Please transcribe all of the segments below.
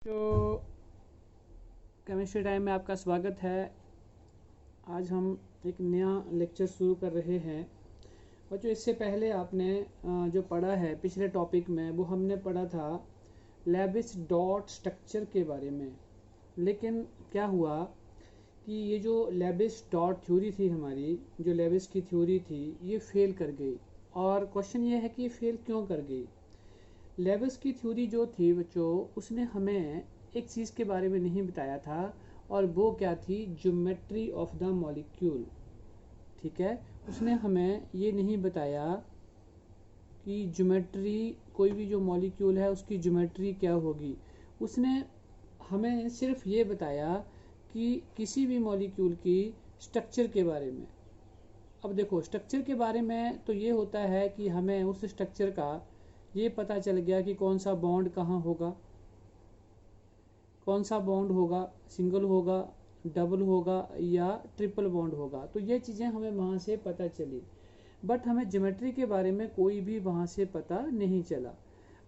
तो chemistry time में आपका स्वागत है। आज हम एक नया लेक्चर शुरू कर रहे हैं। बच्चों, इससे पहले आपने जो पढ़ा है पिछले टॉपिक में, वो हमने पढ़ा था लेविस डॉट स्ट्रक्चर के बारे में। लेकिन क्या हुआ कि ये जो लेविस डॉट थ्योरी थी हमारी, जो लेविस की थ्योरी थी, ये फेल कर गई। और क्वेश्चन ये है कि ये फेल क्यों कर गई। लेविस की थ्योरी जो थी बच्चों, उसने हमें एक चीज़ के बारे में नहीं बताया था, और वो क्या थी? Geometry of the molecule. ठीक है, उसने हमें ये नहीं बताया कि ज्योमेट्री, कोई भी जो मॉलिक्यूल है उसकी ज्योमेट्री क्या होगी। उसने हमें सिर्फ ये बताया कि किसी भी मॉलिक्यूल की स्ट्रक्चर के बारे में। अब देखो, स्ट्रक्चर के बारे में तो ये होता है कि हमें उस स्ट्रक्चर का ये पता चल गया कि कौन सा बॉन्ड कहाँ होगा, कौन सा बॉन्ड होगा, सिंगल होगा, डबल होगा या ट्रिपल बॉन्ड होगा। तो ये चीज़ें हमें वहाँ से पता चली, बट हमें ज्योमेट्री के बारे में कोई भी वहाँ से पता नहीं चला।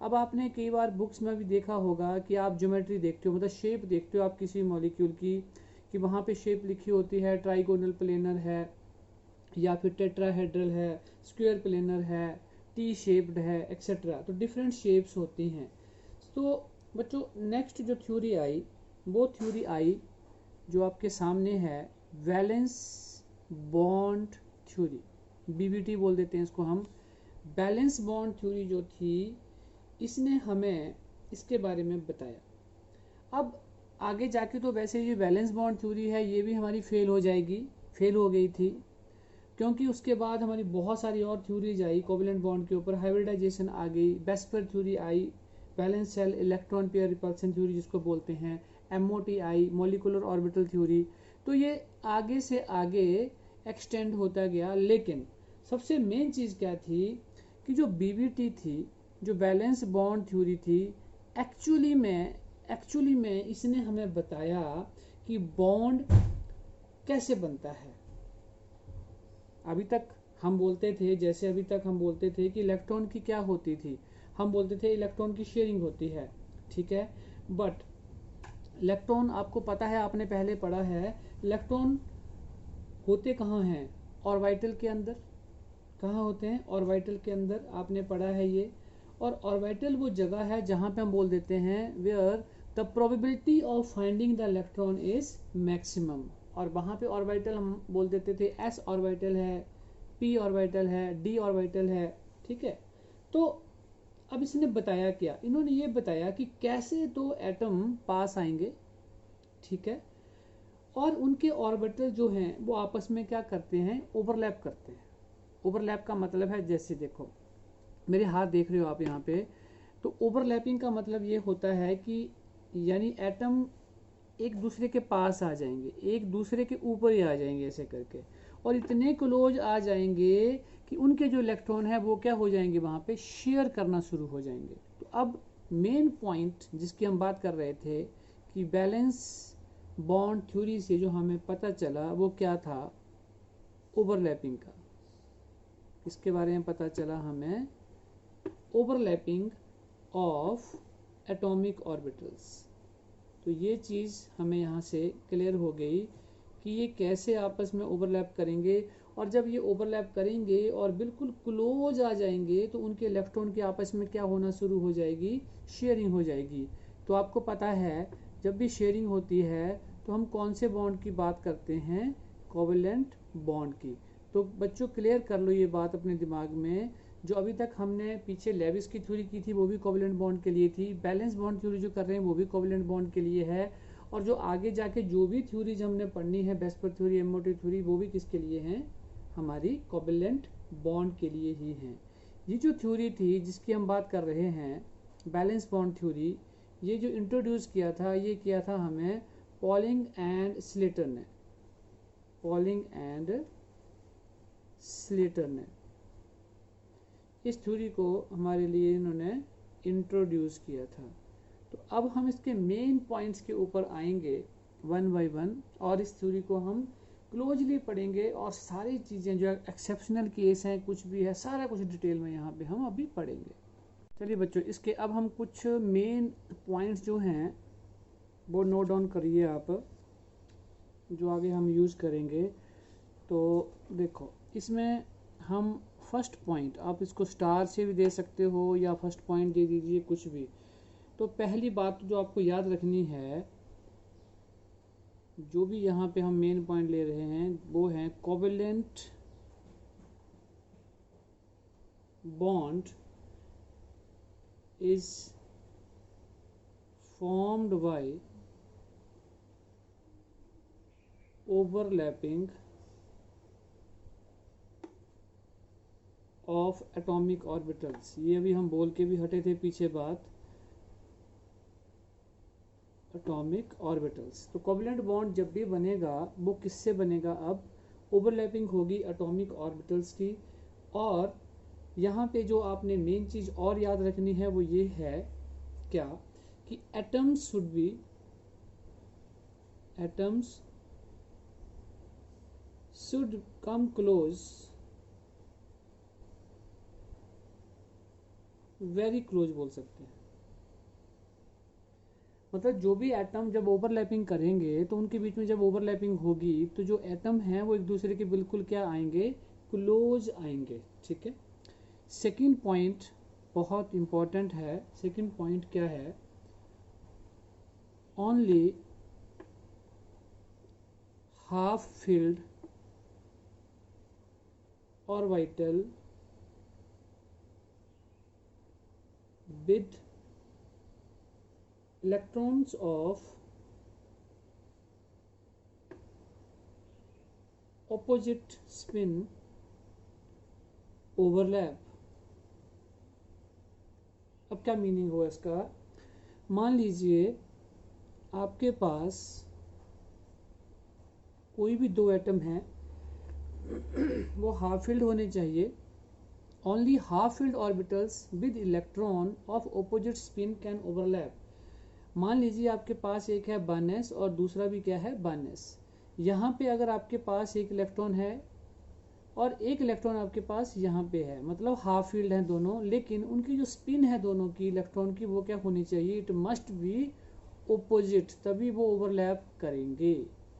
अब आपने कई बार बुक्स में भी देखा होगा कि आप ज्योमेट्री देखते हो, मतलब शेप देखते हो आप किसी मॉलिक्यूल की, कि वहाँ पे शेप लिखी होती है, ट्राइगोनल प्लेनर है, या फिर टेट्राहेड्रल है, स्क्वायर प्लेनर है, टी शेप्ड है, एक्सेट्रा। तो डिफरेंट शेप्स होती हैं। तो बच्चों, नेक्स्ट जो थ्योरी आई, वो थ्योरी आई जो आपके सामने है, वैलेंस बॉन्ड थ्योरी, बीबीटी बोल देते हैं इसको हम। बैलेंस बॉन्ड थ्योरी जो थी, इसने हमें इसके बारे में बताया। अब आगे जाके तो वैसे ये बैलेंस बॉन्ड थ्योरी है, ये भी हमारी फेल हो जाएगी, फेल हो गई थी, क्योंकि उसके बाद हमारी बहुत सारी और थ्योरीज आई कोवेलेंट बॉन्ड के ऊपर। हाइब्रिडाइजेशन आ गई, बेस्पर थ्योरी आई, valence shell electron pair repulsion theory जिसको बोलते हैं, एमओटी आई, मॉलिकुलर ऑर्बिटल थ्योरी। तो ये आगे से आगे एक्सटेंड होता गया। लेकिन सबसे मेन चीज़ क्या थी कि जो बीबीटी थी, जो बैलेंस बॉन्ड थ्योरी थी, एक्चुअली में इसने हमें बताया कि बॉन्ड कैसे बनता है। अभी तक हम बोलते थे, जैसे अभी तक हम बोलते थे कि इलेक्ट्रॉन की क्या होती थी, हम बोलते थे इलेक्ट्रॉन की शेयरिंग होती है। ठीक है, बट इलेक्ट्रॉन, आपको पता है, आपने पहले पढ़ा है, इलेक्ट्रॉन होते कहाँ हैं? ऑर्बिटल के अंदर। कहाँ होते हैं? ऑर्बिटल के अंदर, आपने पढ़ा है ये। और ऑर्बिटल वो जगह है जहाँ पे हम बोल देते हैं where the probability of finding the electron is maximum. और वहाँ पे ऑर्बिटल हम बोल देते थे एस ऑर्बिटल है, पी ऑर्बिटल है, डी ऑर्बिटल है। ठीक है, तो अब इसने बताया क्या? इन्होंने ये बताया कि कैसे दो एटम पास आएंगे, ठीक है, और उनके ऑर्बिटल जो हैं वो आपस में क्या करते हैं? ओवरलैप करते हैं। ओवरलैप का मतलब है, जैसे देखो मेरे हाथ देख रहे हो आप यहाँ पे, तो ओवरलैपिंग का मतलब ये होता है कि यानी एटम एक दूसरे के पास आ जाएंगे, एक दूसरे के ऊपर ही आ जाएंगे ऐसे करके, और इतने क्लोज आ जाएंगे कि उनके जो इलेक्ट्रॉन है वो क्या हो जाएंगे? वहाँ पे शेयर करना शुरू हो जाएंगे। तो अब मेन पॉइंट जिसकी हम बात कर रहे थे कि बैलेंस बॉन्ड थ्योरी से जो हमें पता चला वो क्या था? ओवरलैपिंग का। इसके बारे में पता चला हमें, ओवरलैपिंग ऑफ एटॉमिक ऑर्बिटल्स। तो ये चीज़ हमें यहाँ से क्लियर हो गई कि ये कैसे आपस में ओवरलैप करेंगे, और जब ये ओवरलैप करेंगे और बिल्कुल क्लोज आ जाएंगे तो उनके इलेक्ट्रॉन की आपस में क्या होना शुरू हो जाएगी? शेयरिंग हो जाएगी। तो आपको पता है, जब भी शेयरिंग होती है तो हम कौन से बॉन्ड की बात करते हैं? कोवेलेंट बॉन्ड की। तो बच्चों, क्लियर कर लो ये बात अपने दिमाग में। जो अभी तक हमने पीछे लेविस की थ्योरी की थी वो भी कोवेलेंट बॉन्ड के लिए थी, बैलेंस बॉन्ड थ्योरी जो कर रहे हैं वो भी कोवेलेंट बॉन्ड के लिए है, और जो आगे जाके जो भी थ्योरीज हमने पढ़नी है, बेस्पर थ्योरी, एमओटी थ्योरी, वो भी किसके लिए हैं? हमारी कोवेलेंट बॉन्ड के लिए ही हैं। ये जो थ्योरी थी जिसकी हम बात कर रहे हैं, बैलेंस बॉन्ड थ्योरी, ये जो इंट्रोड्यूस किया था, ये किया था हमें पॉलिंग एंड स्लेटर ने। पॉलिंग एंड स्लेटर ने इस थ्योरी को हमारे लिए इन्होंने इंट्रोड्यूस किया था। तो अब हम इसके मेन पॉइंट्स के ऊपर आएंगे वन बाय वन, और इस थ्योरी को हम क्लोजली पढ़ेंगे, और सारी चीज़ें जो एक्सेप्शनल केस हैं, कुछ भी है, सारा कुछ डिटेल में यहाँ पे हम अभी पढ़ेंगे। चलिए बच्चों, इसके अब हम कुछ मेन पॉइंट्स जो हैं वो नोट डाउन करिए आप, जो आगे हम यूज़ करेंगे। तो देखो इसमें हम फर्स्ट पॉइंट, आप इसको स्टार से भी दे सकते हो या फर्स्ट पॉइंट दे दीजिए, कुछ भी। तो पहली बात जो आपको याद रखनी है, जो भी यहाँ पे हम मेन पॉइंट ले रहे हैं, वो है covalent bond is formed by overlapping of atomic orbitals। ये अभी हम बोल के भी हटे थे पीछे बात, एटॉमिक ऑर्बिटल्स। तो कोवेलेंट बॉन्ड जब भी बनेगा वो किससे बनेगा? अब ओवरलैपिंग होगी एटॉमिक ऑर्बिटल्स की। और यहाँ पे जो आपने मेन चीज़ और याद रखनी है वो ये है क्या, कि atoms should come close, very close बोल सकते हैं। मतलब जो भी एटम जब ओवरलैपिंग करेंगे तो उनके बीच में जब ओवरलैपिंग होगी तो जो एटम हैं वो एक दूसरे के बिल्कुल क्या आएंगे, क्लोज आएंगे। ठीक है। सेकंड पॉइंट बहुत इंपॉर्टेंट है। सेकंड पॉइंट क्या है? only half filled orbital with electrons of opposite spin overlap। अब क्या मीनिंग हुआ इसका? मान लीजिए आपके पास कोई भी दो एटम है, वो हाफ फील्ड होने चाहिए। Only half field orbitals with electron of opposite spin can overlap. मान लीजिए आपके पास एक है बानेस और दूसरा भी क्या है, बानेस। यहाँ पे अगर आपके पास एक इलेक्ट्रॉन है और एक इलेक्ट्रॉन आपके पास यहाँ पे है, मतलब हाफ फील्ड है दोनों, लेकिन उनकी जो स्पिन है दोनों की इलेक्ट्रॉन की वो क्या होनी चाहिए, इट मस्ट बी ओपोजिट, तभी वो ओवरलैप करेंगे,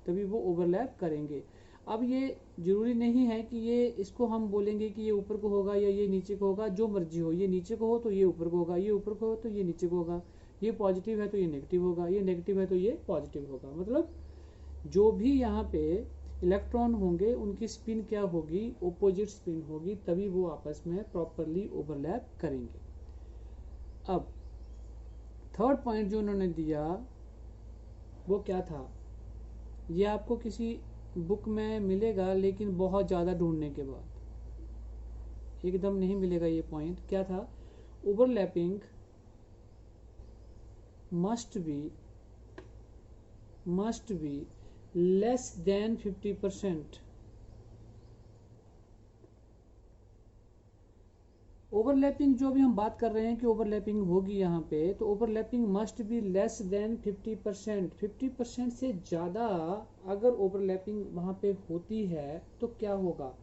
तभी वो ओवरलैप करेंगे। अब ये जरूरी नहीं है कि ये इसको हम बोलेंगे कि ये ऊपर को होगा या ये नीचे को होगा, जो मर्जी हो। ये नीचे को हो तो ये ऊपर को होगा, ये ऊपर को हो तो ये नीचे को होगा, ये पॉजिटिव है तो ये नेगेटिव होगा, ये नेगेटिव है तो ये पॉजिटिव होगा। मतलब जो भी यहाँ पे इलेक्ट्रॉन होंगे उनकी स्पिन क्या होगी, ओपोजिट स्पिन होगी, तभी वो आपस में प्रॉपरली ओवरलैप करेंगे। अब थर्ड पॉइंट जो उन्होंने दिया वो क्या था, ये आपको किसी बुक में मिलेगा लेकिन बहुत ज़्यादा ढूंढने के बाद, एकदम नहीं मिलेगा ये पॉइंट। क्या था? Overlapping must be less than 50%। Overlapping जो भी हम बात कर रहे हैं कि ओवरलैपिंग होगी यहाँ पे, तो overlapping must be less than 50%। 50% से ज़्यादा अगर ओवरलैपिंग वहाँ पे होती है तो क्या होगा,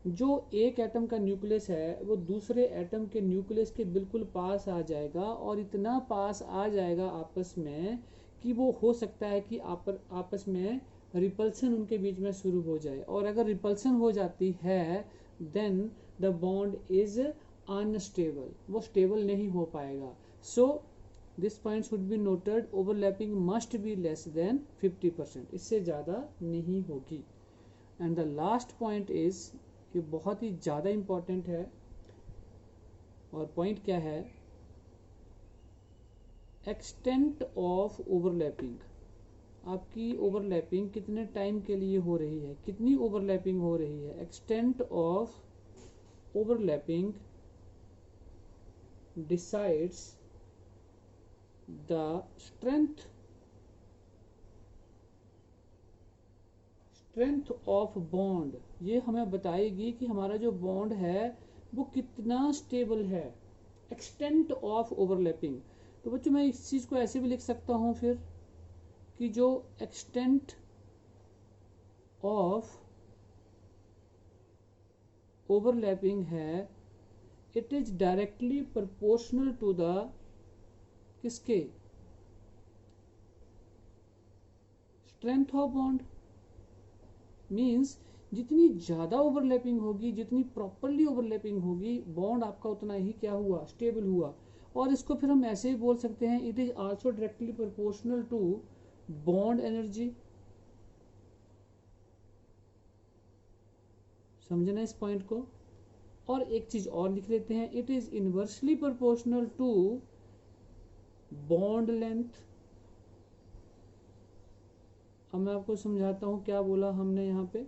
जो एक एटम का न्यूक्लियस है वो दूसरे एटम के न्यूक्लियस के बिल्कुल पास आ जाएगा, और इतना पास आ जाएगा आपस में कि वो हो सकता है कि आपस में रिपल्सन उनके बीच में शुरू हो जाए। और अगर रिपल्सन हो जाती है then the bond is unstable, वो स्टेबल नहीं हो पाएगा। So this point should be noted, overlapping must be less than 50%, इससे ज़्यादा नहीं होगी। And the last point is, ये बहुत ही ज़्यादा इम्पॉर्टेंट है, और पॉइंट क्या है, एक्सटेंट ऑफ ओवरलैपिंग। आपकी ओवरलैपिंग कितने टाइम के लिए हो रही है, कितनी ओवरलैपिंग हो रही है। Extent of overlapping decides the strength of bond. ये हमें बताएगी कि हमारा जो बॉन्ड है वो कितना स्टेबल है। एक्सटेंट ऑफ ओवरलैपिंग, तो बच्चों मैं इस चीज़ को ऐसे भी लिख सकता हूँ फिर, कि जो एक्सटेंट ऑफ ओवरलैपिंग है it is directly proportional to the, किसके, स्ट्रेंथ ऑफ बॉन्ड मीन्स जितनी ज़्यादा ओवरलैपिंग होगी, जितनी प्रॉपरली ओवरलैपिंग होगी, बॉन्ड आपका उतना ही क्या हुआ, स्टेबल हुआ। और इसको फिर हम ऐसे ही बोल सकते हैं, it is also directly proportional to bond energy. समझना इस पॉइंट को। और एक चीज और लिख लेते हैं, it is inversely proportional to bond length. अब मैं आपको समझाता हूँ क्या बोला हमने यहाँ पे।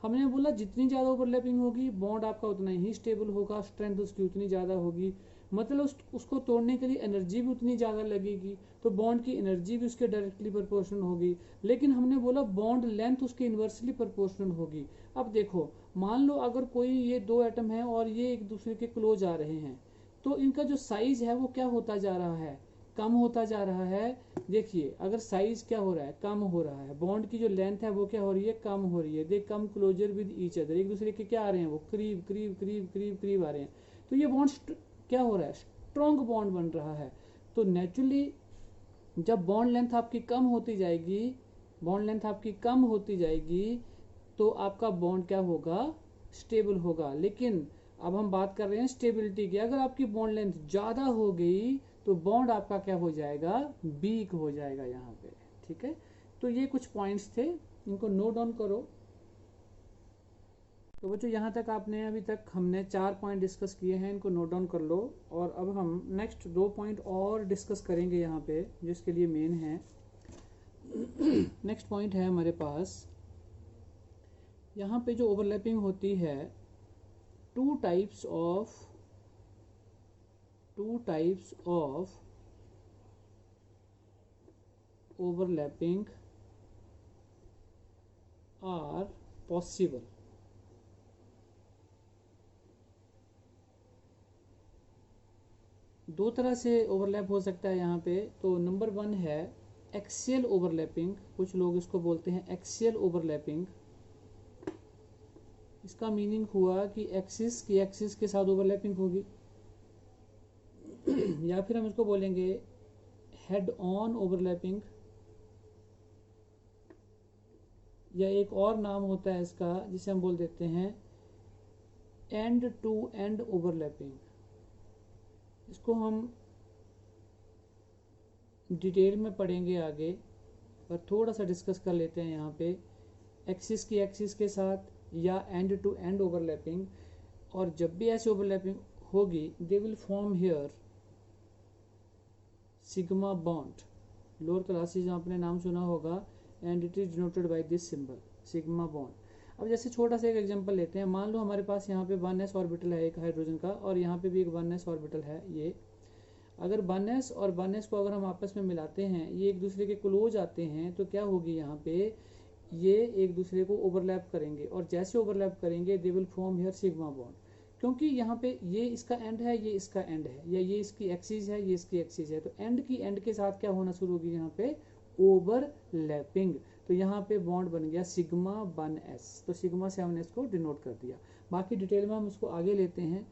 हमने बोला जितनी ज़्यादा ओवरलैपिंग होगी बॉन्ड आपका उतना ही स्टेबल होगा, स्ट्रेंथ उसकी उतनी ज़्यादा होगी, मतलब उसको तोड़ने के लिए एनर्जी भी उतनी ज़्यादा लगेगी, तो बॉन्ड की एनर्जी भी उसके डायरेक्टली प्रोपोर्शनल होगी। लेकिन हमने बोला बॉन्ड लेंथ उसके इन्वर्सली प्रोपोर्शनल होगी। अब देखो, मान लो अगर कोई ये दो एटम है और ये एक दूसरे के क्लोज आ रहे हैं, तो इनका जो साइज है वो क्या होता जा रहा है, कम होता जा रहा है। देखिए अगर साइज क्या हो रहा है, कम हो रहा है, बॉन्ड की जो लेंथ है वो क्या हो रही है, कम हो रही है। They come closer with each other, एक दूसरे के क्या आ रहे हैं, वो करीब करीब करीब करीब करीब आ रहे हैं। तो ये बॉन्ड क्या हो रहा है, स्ट्रॉन्ग बॉन्ड बन रहा है। तो नेचुरली जब बॉन्ड लेंथ आपकी कम होती जाएगी, बॉन्ड लेंथ आपकी कम होती जाएगी, तो आपका बॉन्ड क्या होगा, स्टेबल होगा। लेकिन अब हम बात कर रहे हैं स्टेबिलिटी की। अगर आपकी बॉन्ड लेंथ ज़्यादा हो गई तो बॉन्ड आपका क्या हो जाएगा, वीक हो जाएगा यहाँ पे। ठीक है, तो ये कुछ पॉइंट्स थे, इनको नोट डाउन करो। तो बच्चों यहाँ तक आपने अभी तक हमने 4 पॉइंट डिस्कस किए हैं, इनको नोट डाउन कर लो। और अब हम नेक्स्ट 2 पॉइंट और डिस्कस करेंगे यहाँ पे, जिसके लिए मेन है। नेक्स्ट पॉइंट है हमारे पास, यहाँ पे जो ओवरलैपिंग होती है, two types of overlapping are possible। दो तरह से ओवरलैप हो सकता है यहाँ पे। तो नंबर 1 है एक्सियल ओवरलैपिंग, कुछ लोग इसको बोलते हैं एक्सियल ओवरलैपिंग। इसका मीनिंग हुआ कि एक्सिस के साथ ओवरलैपिंग होगी। या फिर हम इसको बोलेंगे हेड ऑन ओवरलैपिंग, या एक और नाम होता है इसका जिसे हम बोल देते हैं एंड टू एंड ओवरलैपिंग। इसको हम डिटेल में पढ़ेंगे आगे, पर थोड़ा सा डिस्कस कर लेते हैं यहाँ पे। एक्सिस के साथ या एंड टू एंड ओवरलैपिंग। और जब भी ऐसी ओवरलैपिंग होगी, दे will form here sigma bond. Lower classes आपने नाम सुना होगा, and it is denoted by this symbol sigma bond. अब जैसे छोटा सा एक एग्जांपल लेते हैं। मान लो हमारे पास यहाँ पे 1s ऑर्बिटल है एक हाइड्रोजन का, और यहाँ पे भी एक 1s ऑर्बिटल है। ये अगर 1s और 1s को अगर हम आपस में मिलाते हैं, ये एक दूसरे के क्लोज आते हैं, तो क्या होगी यहाँ पे, ये एक दूसरे को ओवरलैप करेंगे। और जैसे ओवरलैप करेंगे दे will form here sigma bond, क्योंकि यहाँ पे ये इसका एंड है, ये इसका एंड है, या ये इसकी एक्सिस है, ये इसकी एक्सिस है। तो एंड की एंड के साथ क्या होना शुरू होगी, यहाँ पे ओवरलैपिंग। तो यहाँ पे बॉन्ड बन गया सिग्मा 1s। तो सिग्मा से हमने इसको डिनोट कर दिया। बाकी डिटेल में हम इसको आगे लेते हैं।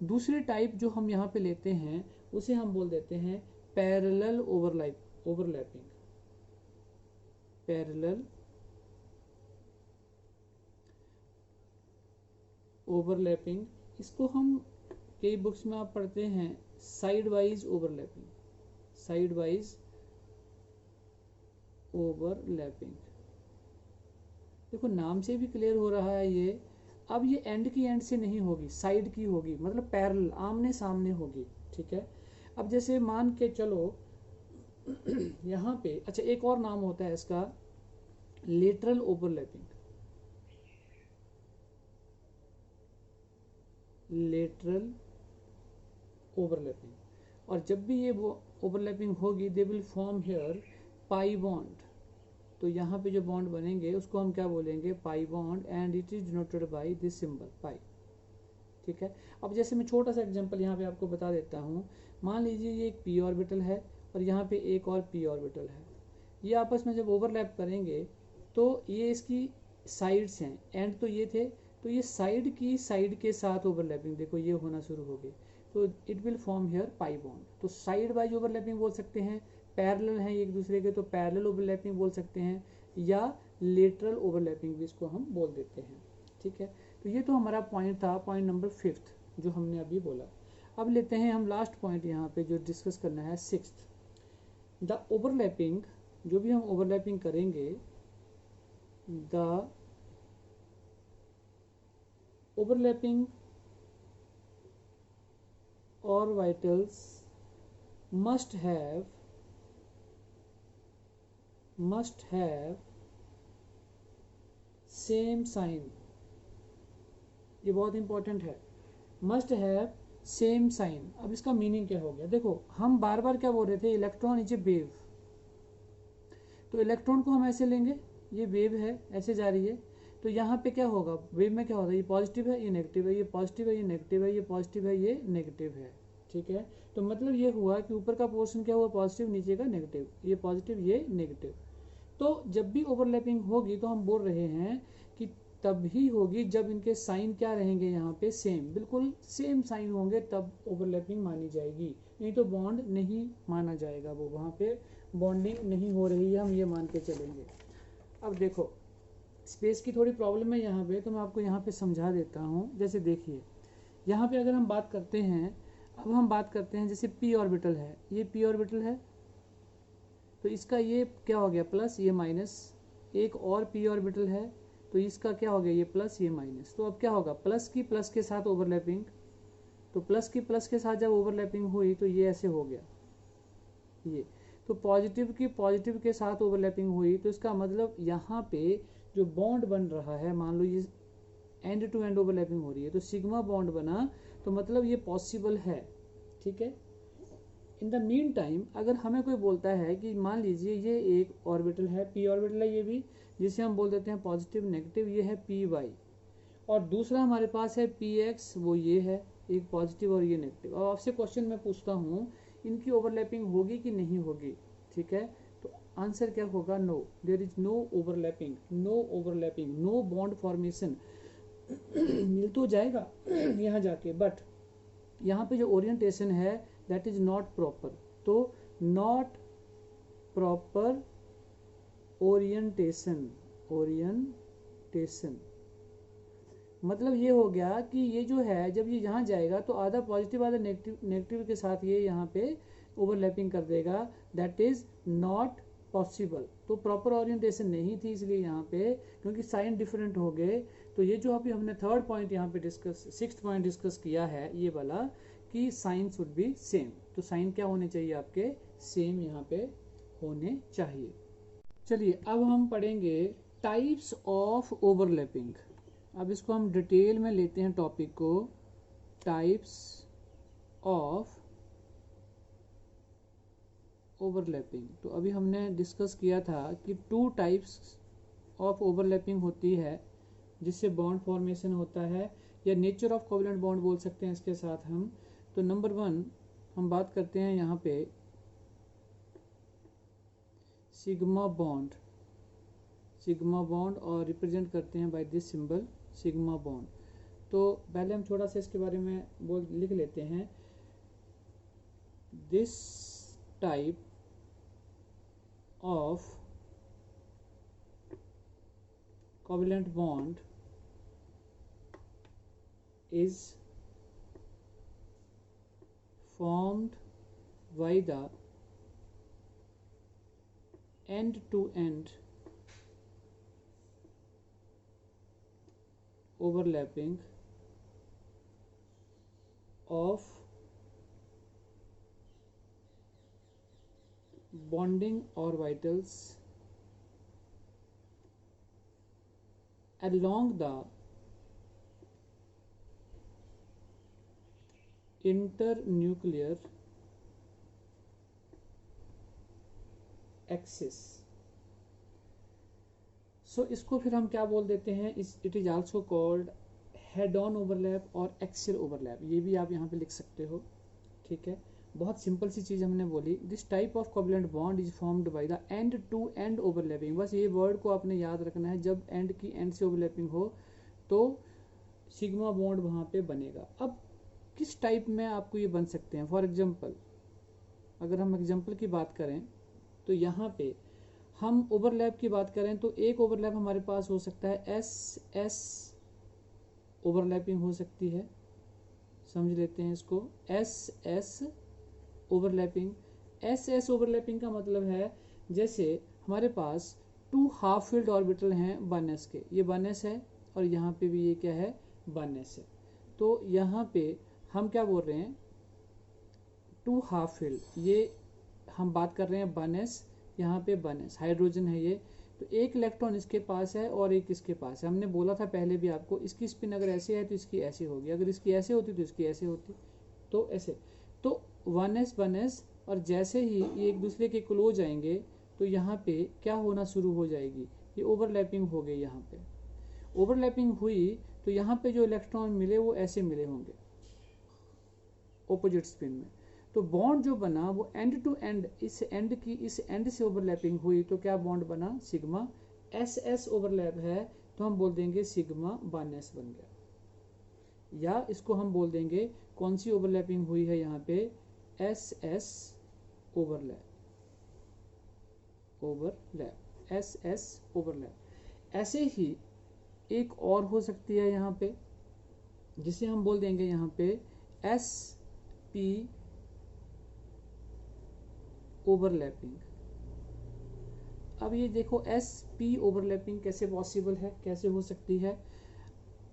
दूसरी टाइप जो हम यहाँ पे लेते हैं उसे हम बोल देते हैं पैरेलल ओवरलैपिंग। पैरेलल ओवरलैपिंग, इसको हम कई बुक्स में आप पढ़ते हैं side wise overlapping. Side wise overlapping, देखो नाम से भी क्लियर हो रहा है ये। अब ये एंड की एंड से नहीं होगी, साइड की होगी, मतलब पैरेलल, आमने सामने होगी। ठीक है, अब जैसे मान के चलो यहाँ पे, अच्छा एक और नाम होता है इसका लेटरल ओवरलैपिंग। लेटरल ओवरलैपिंग, और जब भी ये ओवरलैपिंग होगी दे will form here pi bond. तो यहाँ पे जो बॉन्ड बनेंगे उसको हम क्या बोलेंगे, pi bond, and it is denoted by this symbol pi. ठीक है, अब जैसे मैं छोटा सा एग्जांपल यहाँ पे आपको बता देता हूँ। मान लीजिए ये एक पी ऑर्बिटल है और यहाँ पे एक और पी ऑर्बिटल है। ये आपस में जब ओवरलैप करेंगे तो ये इसकी साइड्स हैं, एंड तो ये थे, तो ये साइड की साइड के साथ ओवरलैपिंग देखो ये होना शुरू हो गई। तो it will form here pi bond. तो साइड वाइज ओवरलैपिंग बोल सकते हैं, पैरेलल हैं एक दूसरे के तो पैरेलल ओवरलैपिंग बोल सकते हैं, या लेटरल ओवरलैपिंग भी इसको हम बोल देते हैं। ठीक है, तो ये तो हमारा पॉइंट था, पॉइंट नंबर 5 जो हमने अभी बोला। अब लेते हैं हम लास्ट पॉइंट यहाँ पे जो डिस्कस करना है 6th, द ओवरलैपिंग। जो भी हम ओवरलैपिंग करेंगे, the overlapping orbitals must have same sign। ये बहुत इंपॉर्टेंट है, must have same sign। अब इसका मीनिंग क्या हो गया, देखो हम बार बार क्या बोल रहे थे, इलेक्ट्रॉन इज ए वेव। तो इलेक्ट्रॉन को हम ऐसे लेंगे, ये वेव है ऐसे जा रही है, तो यहाँ पे क्या होगा, वेव में क्या होगा, ये पॉजिटिव है ये नेगेटिव है, ये पॉजिटिव है ये नेगेटिव है, ये पॉजिटिव है ये नेगेटिव है। ठीक है, तो मतलब ये हुआ कि ऊपर का पोर्शन क्या हुआ पॉजिटिव, नीचे का नेगेटिव, ये पॉजिटिव ये नेगेटिव। तो जब भी ओवरलैपिंग होगी तो हम बोल रहे हैं कि तभी होगी जब इनके साइन क्या रहेंगे, यहाँ पे सेम, बिल्कुल सेम साइन होंगे, तब ओवरलैपिंग मानी जाएगी, नहीं तो बॉन्ड नहीं माना जाएगा, वो वहाँ पे बॉन्डिंग नहीं हो रही है, हम ये मान के चलेंगे। अब देखो स्पेस की थोड़ी प्रॉब्लम है यहाँ पे, तो मैं आपको यहाँ पे समझा देता हूँ। जैसे देखिए यहाँ पे अगर हम बात करते हैं, अब हम बात करते हैं जैसे p ऑर्बिटल है, ये p ऑर्बिटल है, तो इसका ये क्या हो गया प्लस, ये माइनस। एक और p ऑर्बिटल है, तो इसका क्या हो गया, ये प्लस ये माइनस। तो अब क्या होगा, प्लस की प्लस के साथ ओवरलैपिंग, तो प्लस की प्लस के साथ जब ओवरलैपिंग हुई तो ये ऐसे हो गया ये। तो पॉजिटिव की पॉजिटिव के साथ ओवरलैपिंग हुई, तो इसका मतलब यहाँ पे जो बॉन्ड बन रहा है, मान लो ये एंड टू एंड ओवरलैपिंग हो रही है, तो सिग्मा बॉन्ड बना, तो मतलब ये पॉसिबल है। ठीक है, इन द मीन टाइम अगर हमें कोई बोलता है कि मान लीजिए ये एक ऑर्बिटल है, p ऑर्बिटल है ये भी, जिसे हम बोल देते हैं पॉजिटिव नेगेटिव, ये है py, और दूसरा हमारे पास है px, वो ये है एक पॉजिटिव और ये नेगेटिव। अब आपसे क्वेश्चन मैं पूछता हूँ, इनकी ओवरलैपिंग होगी कि नहीं होगी। ठीक है, तो आंसर क्या होगा, no, there is no overlapping, no overlapping, no bond formation. मिल तो जाएगा यहाँ जाके, बट यहाँ पे जो ओरिएंटेशन है दैट इज नॉट प्रॉपर। तो नॉट प्रॉपर ओरिएंटेशन, ओरिएंटेशन मतलब ये हो गया कि ये जो है जब ये यहाँ जाएगा तो आधा पॉजिटिव आधा नेगेटिव, नेगेटिव के साथ ये यहाँ पे ओवरलैपिंग कर देगा, दैट इज नॉट पॉसिबल। तो प्रॉपर ओरिएंटेशन नहीं थी, इसलिए यहाँ पे क्योंकि साइन डिफरेंट हो गए। तो ये जो अभी हमने थर्ड पॉइंट यहाँ पे डिस्कस, 6th पॉइंट डिस्कस किया है ये वाला, कि साइन शुड बी सेम। तो साइन क्या होने चाहिए आपके, सेम यहाँ पे होने चाहिए। चलिए अब हम पढ़ेंगे टाइप्स ऑफ ओवरलैपिंग। अब इसको हम डिटेल में लेते हैं टॉपिक को, टाइप्स ऑफ ओवरलैपिंग। तो अभी हमने डिस्कस किया था कि 2 टाइप्स ऑफ ओवरलैपिंग होती है जिससे बॉन्ड फॉर्मेशन होता है, या नेचर ऑफ कोवेलेंट बॉन्ड बोल सकते हैं इसके साथ हम। तो नंबर 1 हम बात करते हैं यहाँ पे सिग्मा बॉन्ड, सिग्मा बॉन्ड, और रिप्रेजेंट करते हैं by this symbol sigma bond. तो पहले हम थोड़ा सा इसके बारे में लिख लेते हैं। This type of covalent bond is formed by the end-to-end overlapping of bonding orbitals along the internuclear axis. So इसको फिर हम क्या बोल देते हैं, it is also called head on overlap और एक्सियल ओवरलैप, ये भी आप यहाँ पे लिख सकते हो। ठीक है, बहुत सिंपल सी चीज़ हमने बोली। This type of covalent bond is formed by the end to end overlapping. बस ये वर्ड को आपने याद रखना है, जब एंड की एंड से ओवरलैपिंग हो तो सिग्मा बॉन्ड वहाँ पे बनेगा। अब किस टाइप में आपको ये बन सकते हैं, फॉर एग्जाम्पल अगर हम एग्जाम्पल की बात करें तो यहाँ पे हम ओवरलैप की बात करें तो एक ओवरलैप हमारे पास हो सकता है एस एस ओवरलैपिंग हो सकती है, समझ लेते हैं इसको। S S overlapping, S S overlapping का मतलब है जैसे हमारे पास टू हाफ फील्ड ऑर्बिटल हैं 1s के, ये 1s है और यहाँ पे भी ये क्या है 1s है। तो यहाँ पे हम क्या बोल रहे हैं, टू हाफ फील्ड, ये हम बात कर रहे हैं 1s, यहाँ पे 1s हाइड्रोजन है ये। तो एक इलेक्ट्रॉन इसके पास है और एक इसके पास है। हमने बोला था पहले भी आपको, इसकी स्पिन अगर ऐसे है तो इसकी ऐसे होगी, अगर इसकी ऐसे होती तो इसकी ऐसे होती, तो ऐसे। तो 1s 1s, और जैसे ही ये एक दूसरे के क्लोज आएंगे तो यहाँ पे क्या होना शुरू हो जाएगी, ये ओवरलैपिंग हो गई। यहाँ पे ओवरलैपिंग हुई तो यहाँ पे जो इलेक्ट्रॉन मिले वो ऐसे मिले होंगे ऑपोजिट स्पिन में। तो बॉन्ड जो बना वो एंड टू एंड, इस एंड की इस एंड से ओवरलैपिंग हुई तो क्या बॉन्ड बना, सिग्मा। एस एस ओवरलैप है तो हम बोल देंगे सिग्मा 1s बन गया। या इसको हम बोल देंगे कौन सी ओवरलैपिंग हुई है यहाँ पे, S S overlap, overlap, S S overlap. ऐसे ही एक और हो सकती है यहाँ पे, जिसे हम बोल देंगे यहाँ पे एस पी ओवरलैपिंग। अब ये देखो एस पी ओवरलैपिंग कैसे पॉसिबल है, कैसे हो सकती है।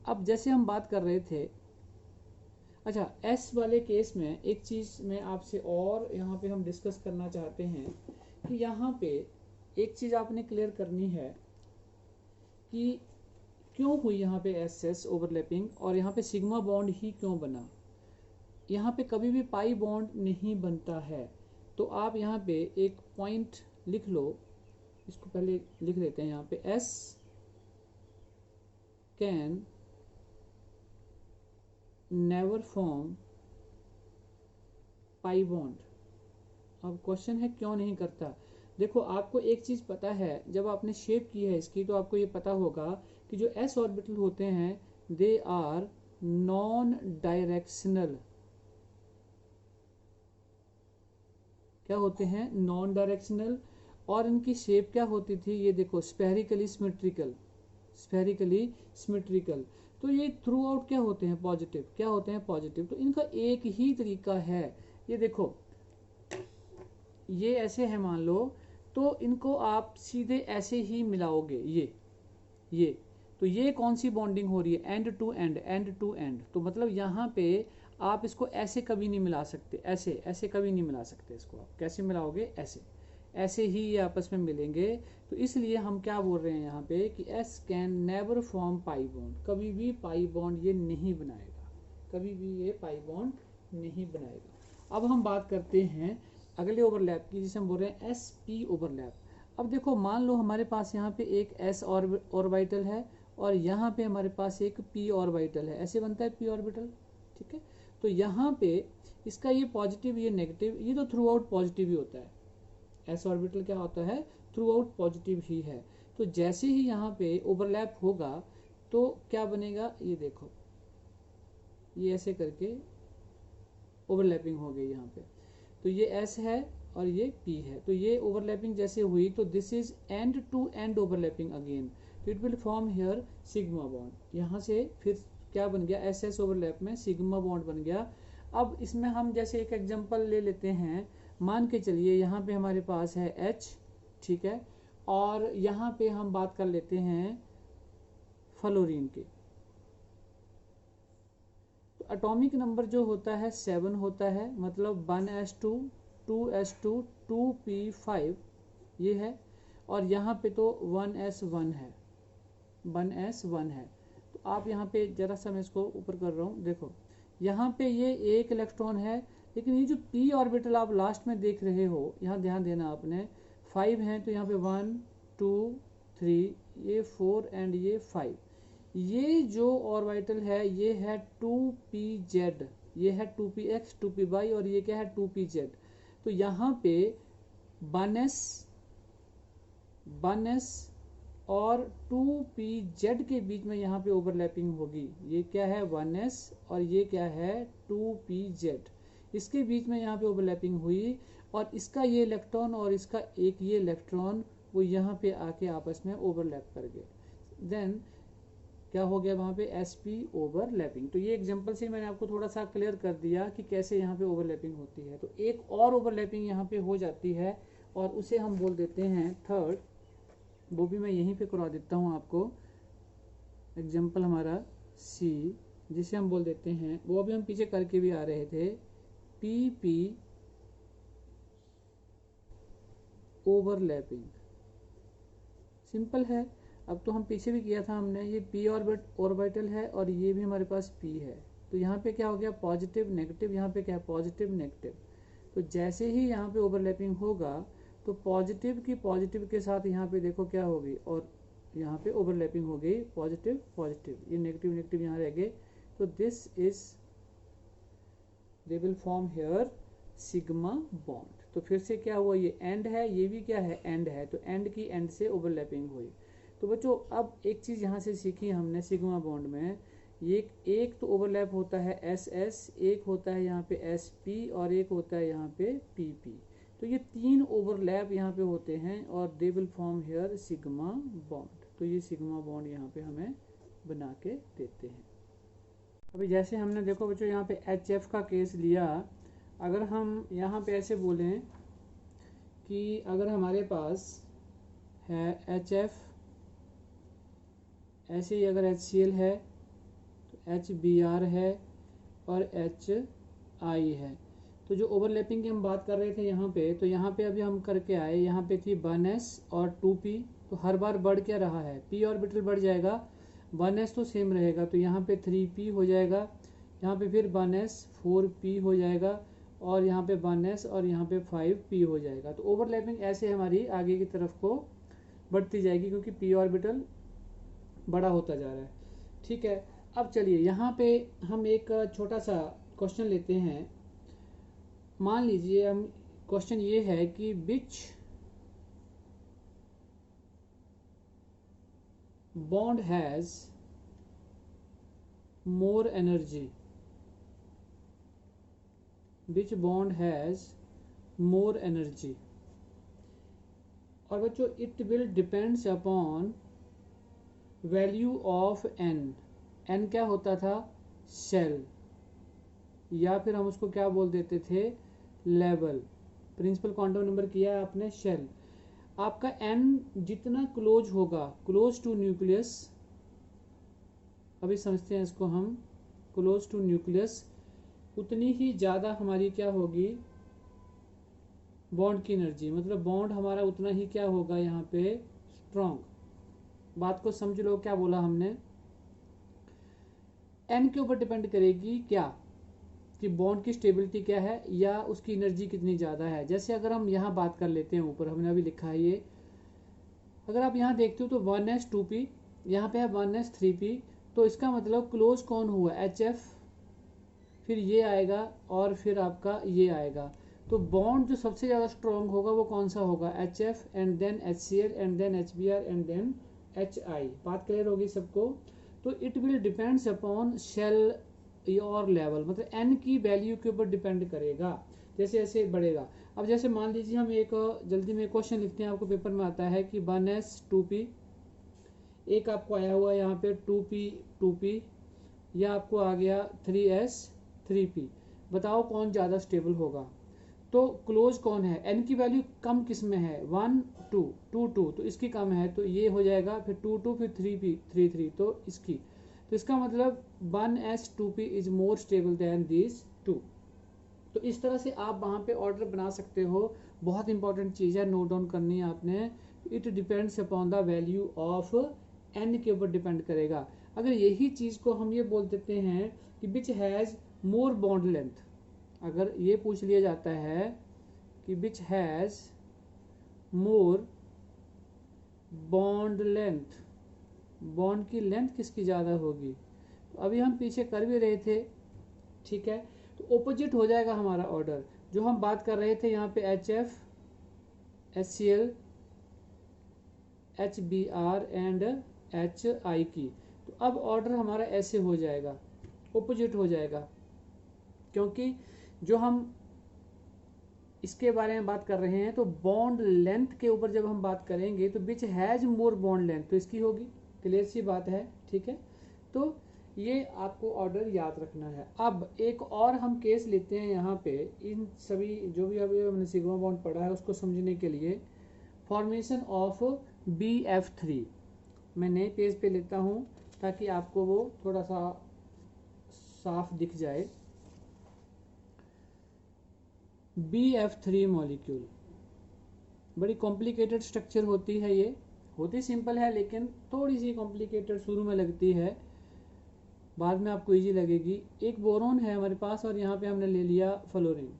अब जैसे हम बात कर रहे थे, अच्छा एस वाले केस में एक चीज मैं आपसे और यहाँ पे हम डिस्कस करना चाहते हैं कि यहाँ पे एक चीज आपने क्लियर करनी है कि क्यों हुई यहाँ पे एस एस ओवरलैपिंग और यहाँ पे सिग्मा बॉन्ड ही क्यों बना। यहाँ पे कभी भी पाई बॉन्ड नहीं बनता है। तो आप यहाँ पे एक पॉइंट लिख लो, इसको पहले लिख लेते हैं यहाँ पे, S can never form pi bond. अब क्वेश्चन है क्यों नहीं करता। देखो आपको एक चीज पता है, जब आपने शेप की है इसकी तो आपको ये पता होगा कि जो एस ऑर्बिटल होते हैं दे आर नॉन डायरेक्शनल। क्या होते हैं, नॉन डायरेक्शनल। और इनकी शेप क्या होती थी, ये देखो स्फेरिकली सिमेट्रिकल, स्फेरिकली सिमेट्रिकल। तो ये थ्रू आउट क्या होते हैं, पॉजिटिव, क्या होते हैं पॉजिटिव। तो इनका एक ही तरीका है, ये देखो ये ऐसे है मान लो, तो इनको आप सीधे ऐसे ही मिलाओगे, ये तो ये कौन सी बॉन्डिंग हो रही है, end to end, end to end. तो मतलब यहाँ पे आप इसको ऐसे कभी नहीं मिला सकते, ऐसे ऐसे कभी नहीं मिला सकते। इसको आप कैसे मिलाओगे, ऐसे ऐसे ही ये आपस में मिलेंगे। तो इसलिए हम क्या बोल रहे हैं यहाँ पे कि S can never form pi bond, कभी भी पाई बॉन्ड ये नहीं बनाएगा, कभी भी ये पाई बॉन्ड नहीं बनाएगा। अब हम बात करते हैं अगले ओवरलैप की, जिसे हम बोल रहे हैं एस पी ओवरलैप। अब देखो मान लो हमारे पास यहाँ पे एक एस ऑर्बिटल है और यहाँ पे हमारे पास एक पी ऑर्बिटल है, ऐसे बनता है पी ऑर्बिटल, ठीक है। तो यहाँ पे इसका ये पॉजिटिव ये नेगेटिव, ये तो थ्रू आउट पॉजिटिव ही होता है। एस ऑर्बिटल क्या होता है, थ्रू आउट पॉजिटिव ही है। तो जैसे ही यहाँ पे ओवरलैप होगा तो क्या बनेगा, ये देखो ये ऐसे करके ओवरलैपिंग हो गई यहाँ पे। तो ये एस है और ये पी है, तो ये ओवरलैपिंग जैसे हुई तो this is end to end overlapping again, तो it will form here sigma bond. यहाँ से फिर क्या बन गया, एस एस ओवरलैप में सिग्मा बॉन्ड बन गया। अब इसमें हम जैसे एक एग्जांपल ले लेते हैं, मान के चलिए यहाँ पे हमारे पास है H, ठीक है, और यहाँ पे हम बात कर लेते हैं फ्लोरीन की। तो एटॉमिक नंबर जो होता है 7 होता है, मतलब 1s2 2s2 2p5 ये है, और यहाँ पे तो 1s1 है, 1s1 है। तो आप यहाँ पे जरा सा मैं इसको ऊपर कर रहा हूँ, देखो यहाँ पे ये एक इलेक्ट्रॉन है, लेकिन ये जो p ऑर्बिटल आप लास्ट में देख रहे हो, यहाँ ध्यान देना आपने, 5 है तो यहाँ पे 1 2 3 ये 4 एंड ये 5। ये जो ऑर्बिटल है ये है 2pz, ये है 2px 2py और ये क्या है 2pz। तो यहाँ पे 1s और 2pz के बीच में यहाँ पे ओवरलैपिंग होगी। ये क्या है 1s और ये क्या है 2pz, इसके बीच में यहाँ पे ओवरलैपिंग हुई और इसका ये इलेक्ट्रॉन और इसका एक ये इलेक्ट्रॉन वो यहाँ पे आके आपस में ओवरलैप कर गए, देन क्या हो गया वहाँ पे sp ओवरलैपिंग। तो ये एग्जांपल से मैंने आपको थोड़ा सा क्लियर कर दिया कि कैसे यहाँ पे ओवरलैपिंग होती है। तो एक और ओवरलैपिंग यहाँ पे हो जाती है और उसे हम बोल देते हैं थर्ड, वो भी मैं यहीं पे करवा देता हूँ आपको। एग्जांपल हमारा C, जिसे हम बोल देते हैं, वो अभी हम पीछे करके भी आ रहे थे, PP ओवरलैपिंग। सिंपल है, अब तो हम पीछे भी किया था हमने, ये p ऑर्बिटल है और ये भी हमारे पास p है। तो यहाँ पे क्या हो गया, पॉजिटिव नेगेटिव, यहाँ पे क्या है, पॉजिटिव नेगेटिव। तो जैसे ही यहाँ पे ओवरलैपिंग होगा तो पॉजिटिव की पॉजिटिव के साथ यहाँ पे देखो क्या होगी, और यहाँ पे ओवरलैपिंग हो गई, पॉजिटिव पॉजिटिव, ये नेगेटिव नेगेटिव यहाँ रह गए। तो this is they will form here sigma bond. तो फिर से क्या हुआ, ये एंड है, ये भी क्या है, एंड है, तो एंड की एंड से ओवरलैपिंग हुई। तो बच्चों अब एक चीज़ यहाँ से सीखी हमने सिग्मा बॉन्ड में, ये एक तो ओवरलैप होता है SS, एक होता है यहाँ पे SP और एक होता है यहाँ पे PP। तो ये तीन ओवरलैप यहाँ पे होते हैं और they will form here sigma bond. तो ये सिग्मा बॉन्ड यहाँ पे हमें बना के देते हैं। अभी जैसे हमने देखो बच्चों यहाँ पे HF का केस लिया, अगर हम यहाँ पे ऐसे बोलें कि अगर हमारे पास है HF, ऐसे ही अगर HCl है तो HBr है और HI है। तो जो ओवरलैपिंग की हम बात कर रहे थे यहाँ पे, तो यहाँ पे अभी हम करके आए, यहाँ पे थी 1s और 2p, तो हर बार बढ़ क्या रहा है, p ऑर्बिटल बढ़ जाएगा, 1s तो सेम रहेगा, तो यहाँ पे 3p हो जाएगा, यहाँ पे फिर 1s 4p हो जाएगा और यहाँ पे 1s और यहाँ पे 5p हो जाएगा। तो ओवरलैपिंग ऐसे हमारी आगे की तरफ को बढ़ती जाएगी क्योंकि p ऑर्बिटल बड़ा होता जा रहा है। ठीक है, अब चलिए यहाँ पे हम एक छोटा सा क्वेश्चन लेते हैं। मान लीजिए हम क्वेश्चन ये है कि विच bond has more energy, which bond has more energy. और बच्चों it will depends upon value of n। n क्या होता था, शेल, या फिर हम उसको क्या बोल देते थे, लेवल। प्रिंसिपल क्वांटम नंबर किया है आपने, शेल। आपका n जितना क्लोज होगा, क्लोज टू न्यूक्लियस, अभी समझते हैं इसको हम, क्लोज टू न्यूक्लियस, उतनी ही ज़्यादा हमारी क्या होगी, बॉन्ड की एनर्जी, मतलब बॉन्ड हमारा उतना ही क्या होगा यहाँ पे, स्ट्रॉन्ग। बात को समझ लो, क्या बोला हमने, n के ऊपर डिपेंड करेगी क्या, कि बॉन्ड की स्टेबिलिटी क्या है या उसकी एनर्जी कितनी ज़्यादा है। जैसे अगर हम यहाँ बात कर लेते हैं, ऊपर हमने अभी लिखा है ये, अगर आप यहाँ देखते हो तो 1s 2p, यहाँ पे है 1s 3p, तो इसका मतलब क्लोज कौन हुआ, HF, फिर ये आएगा और फिर आपका ये आएगा। तो बॉन्ड जो सबसे ज़्यादा स्ट्रॉन्ग होगा वो कौन सा होगा, HF and then HCl and then HBr and then HI। बात क्लियर होगी सबको। तो it will depends upon shell और लेवल, मतलब n की वैल्यू के ऊपर डिपेंड करेगा, जैसे जैसे बढ़ेगा। अब जैसे मान लीजिए हम एक जल्दी में क्वेश्चन लिखते हैं, आपको पेपर में आता है कि 1s 2p, एक आपको आया हुआ है यहाँ पे 2p 2p, या आपको आ गया 3s 3p। बताओ कौन ज़्यादा स्टेबल होगा, तो क्लोज कौन है, n की वैल्यू कम किस में है, 1 2 2 2, तो इसकी कम है, तो ये हो जाएगा, फिर 2 2, फिर 3p 3 3, तो इसकी, तो इसका मतलब 1s 2p is more stable then this 2। तो इस तरह से आप वहाँ पे ऑर्डर बना सकते हो। बहुत इंपॉर्टेंट चीज़ है, नोट डाउन करनी है आपने। It depends upon the value of n के ऊपर डिपेंड करेगा। अगर यही चीज़ को हम ये बोल देते हैं कि which has more bond length, अगर ये पूछ लिया जाता है कि which has more bond length, bond की लेंथ किसकी ज़्यादा होगी, तो अभी हम पीछे कर भी रहे थे, ठीक है। तो ओपोजिट हो जाएगा हमारा ऑर्डर, जो हम बात कर रहे थे यहाँ पे HF HCl HBr and HI की। तो अब ऑर्डर हमारा ऐसे हो जाएगा, ओपोजिट हो जाएगा, क्योंकि जो हम इसके बारे में बात कर रहे हैं, तो बॉन्ड लेंथ के ऊपर जब हम बात करेंगे तो which has more bond length, तो इसकी होगी, क्लियर सी बात है, ठीक है। तो ये आपको ऑर्डर याद रखना है। अब एक और हम केस लेते हैं यहाँ पे, इन सभी जो भी अभी हमने सिग्मा बॉन्ड पढ़ा है उसको समझने के लिए, फॉर्मेशन ऑफ BF3। मैं नए पेज पे लेता हूँ ताकि आपको वो थोड़ा सा साफ दिख जाए। BF3 मॉलिक्यूल बड़ी कॉम्प्लिकेटेड स्ट्रक्चर होती है, ये होती सिंपल है लेकिन थोड़ी सी कॉम्प्लिकेटेड शुरू में लगती है, बाद में आपको इजी लगेगी। एक बोरोन है हमारे पास और यहाँ पे हमने ले लिया फ्लोरीन।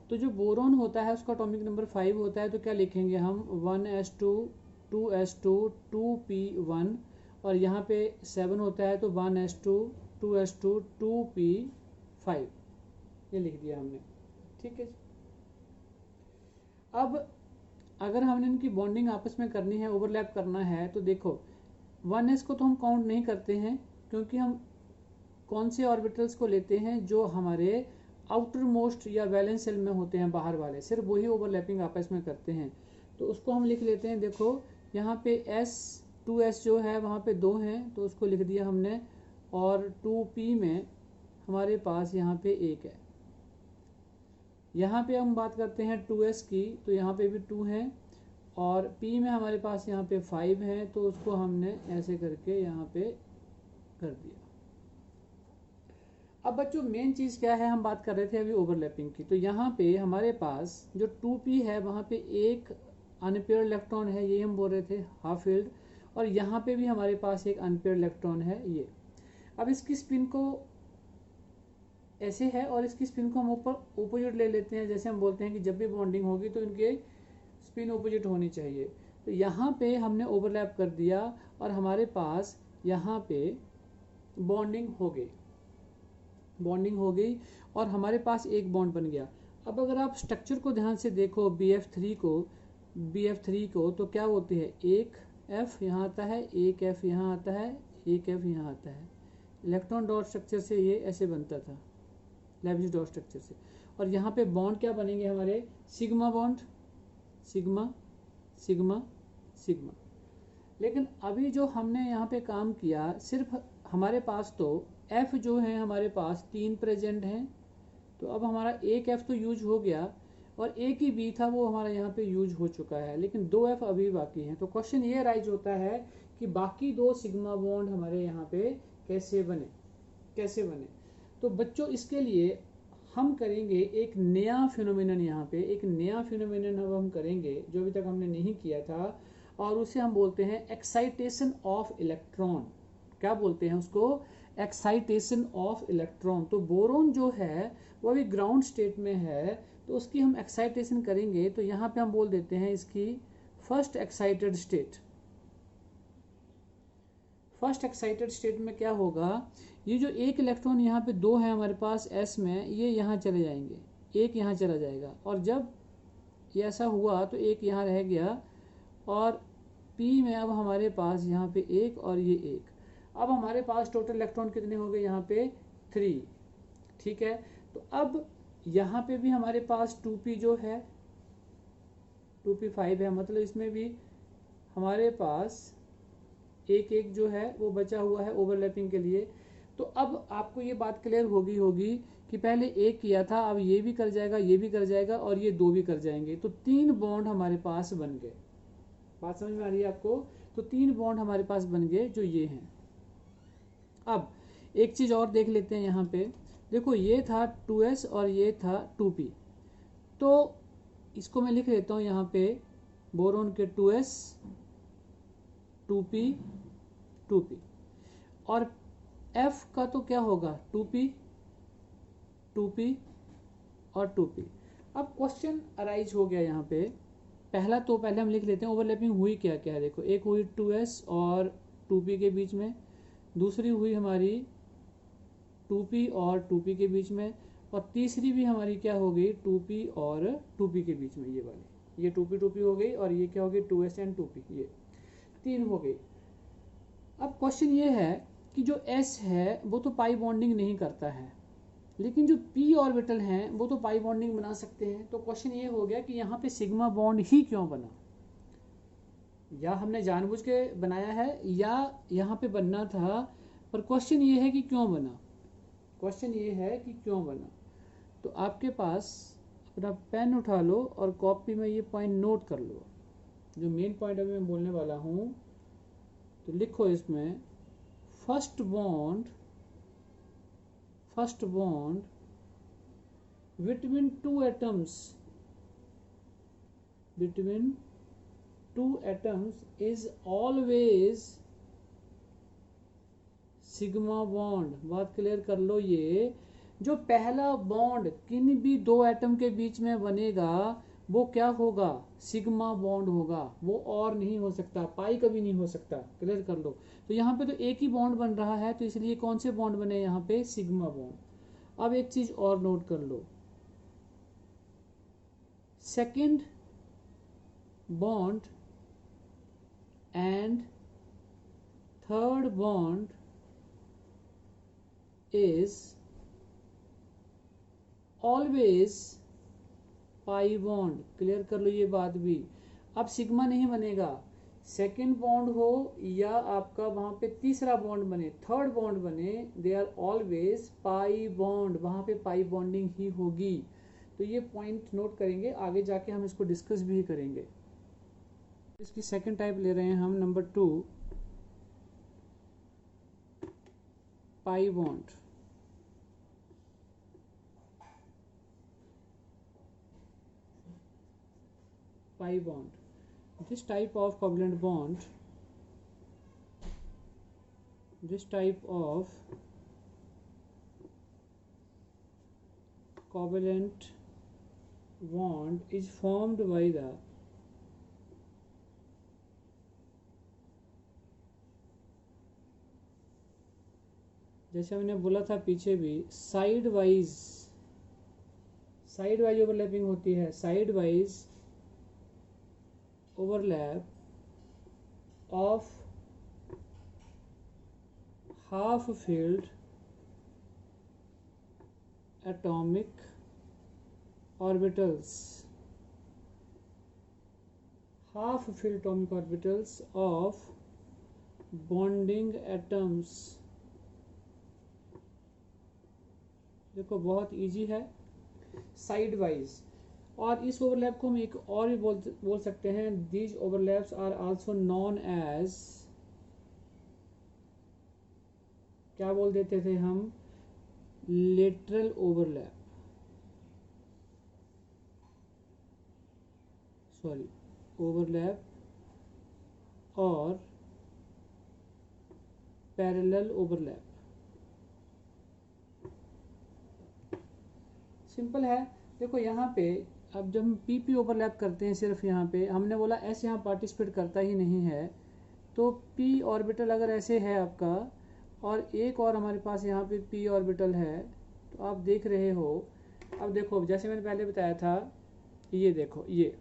तो जो बोरोन होता है उसका एटॉमिक नंबर 5 होता है, तो क्या लिखेंगे हम 1s2 2s2 2p1, और यहाँ पे 7 होता है तो 1s2 2s2 2p5, ये लिख दिया हमने, ठीक है। अब अगर हमने इनकी बॉन्डिंग आपस में करनी है, ओवरलैप करना है, तो देखो 1s को तो हम काउंट नहीं करते हैं, क्योंकि हम कौन से ऑर्बिटल्स को लेते हैं जो हमारे आउटर मोस्ट या वैलेंस शेल में होते हैं, बाहर वाले, सिर्फ वही ओवरलैपिंग आपस में करते हैं। तो उसको हम लिख लेते हैं, देखो यहाँ पे s 2s जो है वहाँ पे 2 हैं तो उसको लिख दिया हमने, और 2p में हमारे पास यहाँ पे 1 है। यहाँ पे हम बात करते हैं 2s की, तो यहाँ पे भी 2 हैं, और p में हमारे पास यहाँ पे 5 हैं, तो उसको हमने ऐसे करके यहाँ पे कर दिया। अब बच्चों मेन चीज़ क्या है, हम बात कर रहे थे अभी ओवरलैपिंग की, तो यहाँ पे हमारे पास जो 2p है वहाँ पे एक अनपेयर्ड इलेक्ट्रॉन है, ये हम बोल रहे थे हाफ फील्ड, और यहाँ पे भी हमारे पास एक अनपेयर्ड इलेक्ट्रॉन है ये। अब इसकी स्पिन को ऐसे है और इसकी स्पिन को हम ऊपर ओपोजिट ले लेते हैं, जैसे हम बोलते हैं कि जब भी बॉन्डिंग होगी तो इनके स्पिन ओपोजिट होनी चाहिए। तो यहाँ पे हमने ओवरलैप कर दिया और हमारे पास यहाँ पे बॉन्डिंग हो गई और हमारे पास एक बॉन्ड बन गया। अब अगर आप स्ट्रक्चर को ध्यान से देखो BF3 को तो क्या होती है, एक F यहाँ आता है, एक F यहाँ आता है, एक F यहाँ आता है। इलेक्ट्रॉन डॉट स्ट्रक्चर से ये ऐसे बनता था, लैविश डॉट स्ट्रक्चर से, और यहाँ पे बॉन्ड क्या बनेंगे हमारे, sigma bond, sigma sigma sigma. लेकिन अभी जो हमने यहाँ पे काम किया, सिर्फ हमारे पास तो F जो है हमारे पास 3 प्रेजेंट हैं, तो अब हमारा एक F तो यूज हो गया और एक ही B था वो हमारा यहाँ पे यूज हो चुका है, लेकिन 2 F अभी बाकी हैं। तो क्वेश्चन ये राइज होता है कि बाकी 2 सिग्मा बॉन्ड हमारे यहाँ पे कैसे बने। तो बच्चों इसके लिए हम करेंगे एक नया फिनोमिनन, यहाँ पे एक नया फिनोमिनन अब हम करेंगे जो अभी तक हमने नहीं किया था, और उसे हम बोलते हैं एक्साइटेशन ऑफ इलेक्ट्रॉन। क्या बोलते हैं उसको, एक्साइटेशन ऑफ इलेक्ट्रॉन। तो बोरोन जो है वो अभी ग्राउंड स्टेट में है, तो उसकी हम एक्साइटेशन करेंगे, तो यहाँ पे हम बोल देते हैं इसकी first excited state. First excited state में क्या होगा, ये जो एक इलेक्ट्रॉन यहाँ पे 2 है हमारे पास s में, ये यहाँ चले जाएंगे, एक यहाँ चला जाएगा, और जब ये ऐसा हुआ तो एक यहाँ रह गया, और p में अब हमारे पास यहाँ पे 1 और ये 1। अब हमारे पास टोटल इलेक्ट्रॉन कितने हो गए, यहाँ पे 3, ठीक है। तो अब यहाँ पे भी हमारे पास 2p जो है 2p5 है, मतलब इसमें भी हमारे पास एक जो है वो बचा हुआ है ओवरलैपिंग के लिए। तो अब आपको ये बात क्लियर होगी कि पहले एक किया था, अब ये भी कर जाएगा, ये भी कर जाएगा, और ये 2 भी कर जाएंगे, तो 3 बॉन्ड हमारे पास बन गए। बात समझ में आ रही है आपको, तो 3 बॉन्ड हमारे पास बन गए जो ये हैं। अब एक चीज और देख लेते हैं, यहाँ पे देखो ये था 2s और ये था 2p, तो इसको मैं लिख लेता हूँ यहाँ पे, बोरोन के 2s 2p 2p, और f का तो क्या होगा 2p 2p और 2p। अब क्वेश्चन अराइज हो गया यहाँ पे, पहले हम लिख लेते हैं ओवरलैपिंग हुई क्या क्या है। देखो एक हुई 2s और 2p के बीच में, दूसरी हुई हमारी 2p और 2p के बीच में, और तीसरी भी हमारी क्या हो गई 2p और 2p के बीच में, ये वाली, ये 2p हो गई, और ये क्या हो गई 2s एंड 2p, ये 3 हो गई। अब क्वेश्चन ये है कि जो s है वो तो पाई बॉन्डिंग नहीं करता है, लेकिन जो p ऑर्बिटल हैं वो तो पाई बॉन्डिंग बना सकते हैं। तो क्वेश्चन ये हो गया कि यहाँ पे सिग्मा बॉन्ड ही क्यों बना, या हमने जानबूझ के बनाया है या यहाँ पे बनना था, पर क्वेश्चन ये है कि क्यों बना, क्वेश्चन ये है कि क्यों बना। तो आपके पास अपना पेन उठा लो और कॉपी में ये पॉइंट नोट कर लो, जो मेन पॉइंट अभी मैं बोलने वाला हूँ। तो लिखो इसमें first bond between two atoms is always sigma bond. बात क्लियर कर लो, ये जो पहला बॉन्ड किन भी दो एटम के बीच में बनेगा वो क्या होगा, सिग्मा बॉन्ड होगा, वो और नहीं हो सकता, पाई कभी नहीं हो सकता। क्लियर कर लो। तो यहाँ पे तो एक ही बॉन्ड बन रहा है, तो इसलिए कौन से बॉन्ड बने यहाँ पे, सिग्मा बॉन्ड। अब एक चीज और नोट कर लो, second bond and third bond is always pi bond. Clear कर लो ये बात भी। अब सिग्मा नहीं बनेगा, सेकेंड बॉन्ड हो या आपका वहां पे तीसरा बॉन्ड बने, थर्ड बॉन्ड बने, they are always pi bond, वहां पे पाई बॉन्डिंग ही होगी। तो ये पॉइंट नोट करेंगे, आगे जाके हम इसको डिस्कस भी करेंगे। इसकी सेकेंड टाइप ले रहे हैं हम, number 2 pi bond. Pi bond. This type of covalent bond, this type of covalent bond is formed by the जैसे हमने बोला था पीछे भी, साइड वाइज ओवरलैपिंग होती है, side wise overlap of half filled atomic orbitals, half filled atomic orbitals of bonding atoms। देखो बहुत इजी है, साइड वाइज। और इस ओवरलैप को हम एक और भी बोल सकते हैं, these overlaps are also non edge, क्या बोल देते थे हम, लेटरल ओवरलैप, सॉरी ओवरलैप और पैरेलल ओवरलैप। सिंपल है। देखो यहाँ पे अब जब हम पीपी ओवरलैप करते हैं, सिर्फ यहाँ पे हमने बोला एस यहाँ पार्टिसिपेट करता ही नहीं है, तो पी ऑर्बिटल अगर ऐसे है आपका और एक और हमारे पास यहाँ पे पी ऑर्बिटल है, तो आप देख रहे हो। अब देखो जैसे मैंने पहले बताया था, ये देखो ये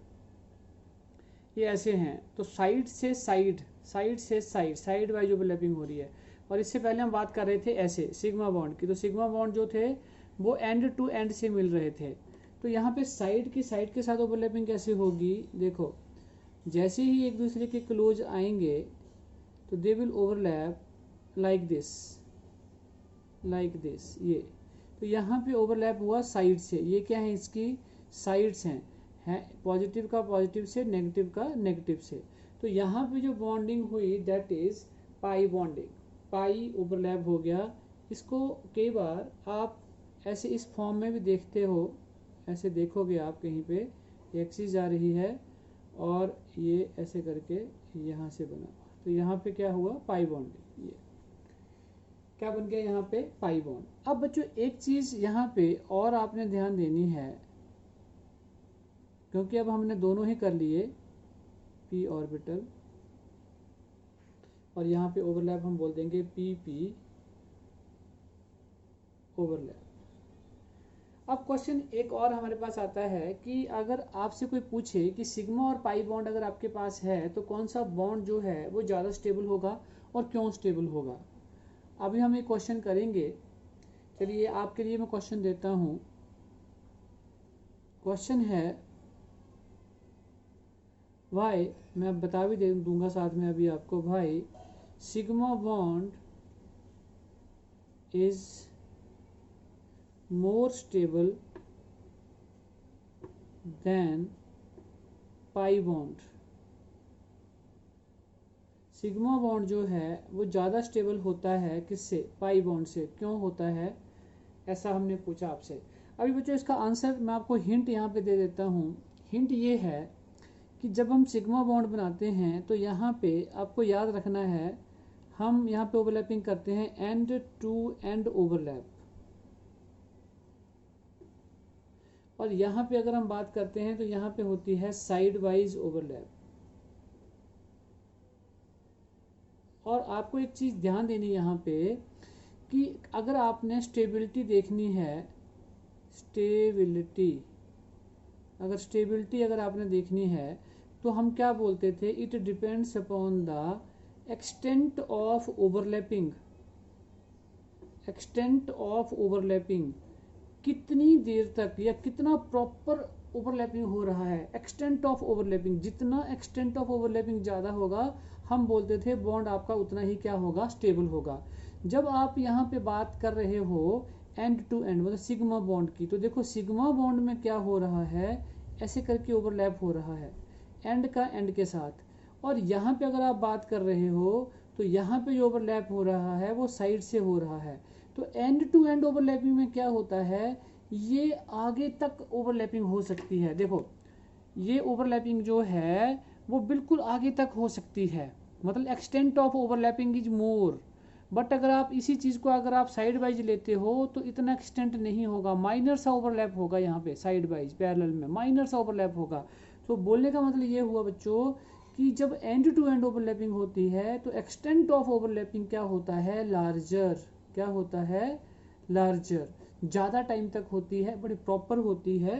ऐसे हैं, तो साइड से साइड वाइज ओवरलैपिंग हो रही है। और इससे पहले हम बात कर रहे थे ऐसे सिग्मा बॉन्ड की, तो सिग्मा बॉन्ड जो थे वो एंड टू एंड से मिल रहे थे। तो यहाँ पे साइड के साथ ओवरलैपिंग कैसे होगी, देखो जैसे ही एक दूसरे के क्लोज आएंगे तो they will overlap like this ये। तो यहाँ पे ओवरलैप हुआ साइड से, ये क्या है, इसकी साइड्स हैं पॉजिटिव का पॉजिटिव से, नेगेटिव का नेगेटिव से। तो यहाँ पे जो बॉन्डिंग हुई that is pi bonding, pi overlap हो गया। इसको कई बार आप ऐसे इस फॉर्म में भी देखते हो, ऐसे देखोगे आप कहीं पे एक्सिस जा रही है और ये ऐसे करके यहाँ से बना, तो यहाँ पे क्या हुआ, पाई बॉन्डिंग। ये क्या बन गया यहाँ पे, पाई बॉन्ड। अब बच्चों एक चीज यहाँ पे और आपने ध्यान देनी है, क्योंकि अब हमने दोनों ही कर लिए, पी ऑर्बिटल और यहाँ पे ओवरलैप हम बोल देंगे पी ओवरलैप। अब क्वेश्चन एक और हमारे पास आता है कि अगर आपसे कोई पूछे कि सिग्मा और पाई बॉन्ड अगर आपके पास है तो कौन सा बॉन्ड जो है वो ज़्यादा स्टेबल होगा और क्यों स्टेबल होगा। अभी हम एक क्वेश्चन करेंगे चलिए आपके लिए मैं क्वेश्चन देता हूँ। क्वेश्चन है भाई, मैं बता भी दे दूंगा साथ में अभी आपको, भाई sigma bond is more stable than pi bond. Sigma bond जो है वो ज़्यादा स्टेबल होता है किससे? पाई बॉन्ड से। क्यों होता है ऐसा हमने पूछा आपसे। अभी बच्चों इसका आंसर मैं आपको हिंट यहाँ पे दे देता हूँ। हिंट ये है कि जब हम सिग्मा बॉन्ड बनाते हैं तो यहाँ पे आपको याद रखना है, हम यहाँ पे ओवरलैपिंग करते हैं एंड टू एंड ओवरलैप, और यहाँ पे अगर हम बात करते हैं तो यहाँ पे होती है साइड वाइज ओवरलैप। और आपको एक चीज़ ध्यान देनी यहाँ पे कि अगर आपने स्टेबिलिटी देखनी है, अगर आपने देखनी है तो हम क्या बोलते थे? It depends upon the extent of overlapping. कितनी देर तक या कितना प्रॉपर ओवरलैपिंग हो रहा है, एक्सटेंट ऑफ ओवरलैपिंग। जितना एक्सटेंट ऑफ ओवरलैपिंग ज़्यादा होगा, हम बोलते थे बॉन्ड आपका उतना ही क्या होगा? स्टेबल होगा। जब आप यहाँ पे बात कर रहे हो एंड टू एंड मतलब सिग्मा बॉन्ड की, तो देखो सिग्मा बॉन्ड में क्या हो रहा है, ऐसे करके ओवरलैप हो रहा है एंड का एंड के साथ। और यहाँ पे अगर आप बात कर रहे हो तो यहाँ पे जो ओवरलैप हो रहा है वो साइड से हो रहा है। तो एंड टू एंड ओवरलैपिंग में क्या होता है, ये आगे तक ओवरलैपिंग हो सकती है। देखो ये ओवरलैपिंग जो है वो बिल्कुल आगे तक हो सकती है, मतलब extent of overlapping is more. But अगर आप इसी चीज़ को अगर आप साइड वाइज लेते हो तो इतना एक्सटेंट नहीं होगा, माइनर सा ओवरलैप होगा। यहाँ पे साइड वाइज पैरेलल में माइनर सा ओवरलैप होगा। तो बोलने का मतलब ये हुआ बच्चों कि जब एंड टू एंड ओवरलैपिंग होती है तो एक्सटेंट ऑफ ओवरलैपिंग क्या होता है? लार्जर। क्या होता है? लार्जर। ज़्यादा टाइम तक होती है, बड़ी प्रॉपर होती है।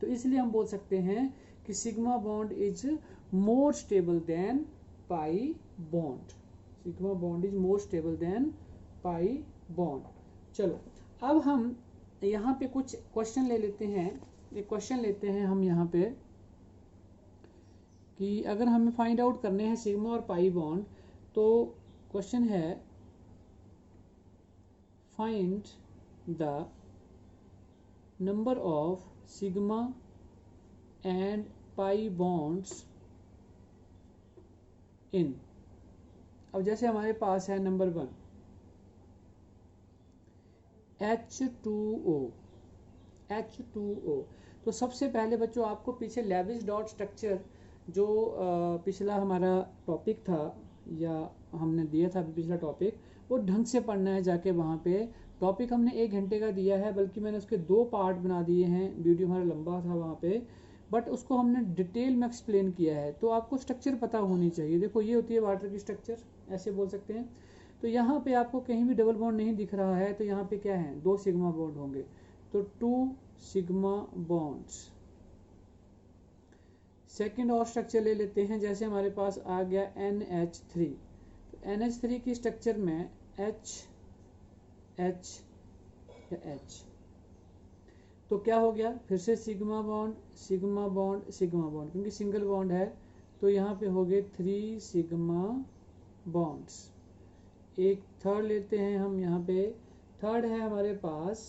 तो इसलिए हम बोल सकते हैं कि sigma bond is more stable than pi bond. Sigma bond is more stable than pi bond. चलो अब हम यहाँ पे कुछ क्वेश्चन ले लेते हैं। एक क्वेश्चन लेते हैं हम यहाँ पे कि अगर हमें फाइंड आउट करने हैं सिग्मा और पाई बॉन्ड, तो क्वेश्चन है find the number of sigma and pi bonds in. अब जैसे हमारे पास है नंबर 1 H2O। तो सबसे पहले बच्चों आपको पीछे लेविस डॉट स्ट्रक्चर जो पिछला हमारा टॉपिक था या हमने दिया था पिछला टॉपिक, वो ढंग से पढ़ना है जाके। वहाँ पे टॉपिक हमने 1 घंटे का दिया है, बल्कि मैंने उसके 2 पार्ट बना दिए हैं। वीडियो हमारा लंबा था वहाँ पे, बट उसको हमने डिटेल में एक्सप्लेन किया है। तो आपको स्ट्रक्चर पता होनी चाहिए। देखो ये होती है वाटर की स्ट्रक्चर, ऐसे बोल सकते हैं। तो यहाँ पे आपको कहीं भी डबल बॉन्ड नहीं दिख रहा है, तो यहाँ पे क्या है? 2 सिग्मा बॉन्ड होंगे, तो 2 सिग्मा बॉन्ड्स। सेकेंड और स्ट्रक्चर ले लेते हैं। जैसे हमारे पास आ गया NH3, तो NH3 की स्ट्रक्चर में H H या H, तो क्या हो गया? फिर से sigma bond sigma bond sigma bond, क्योंकि सिंगल बॉन्ड है। तो यहाँ पे हो गए 3 सिग्मा बॉन्ड्स। एक थर्ड लेते हैं हम यहाँ पे। थर्ड है हमारे पास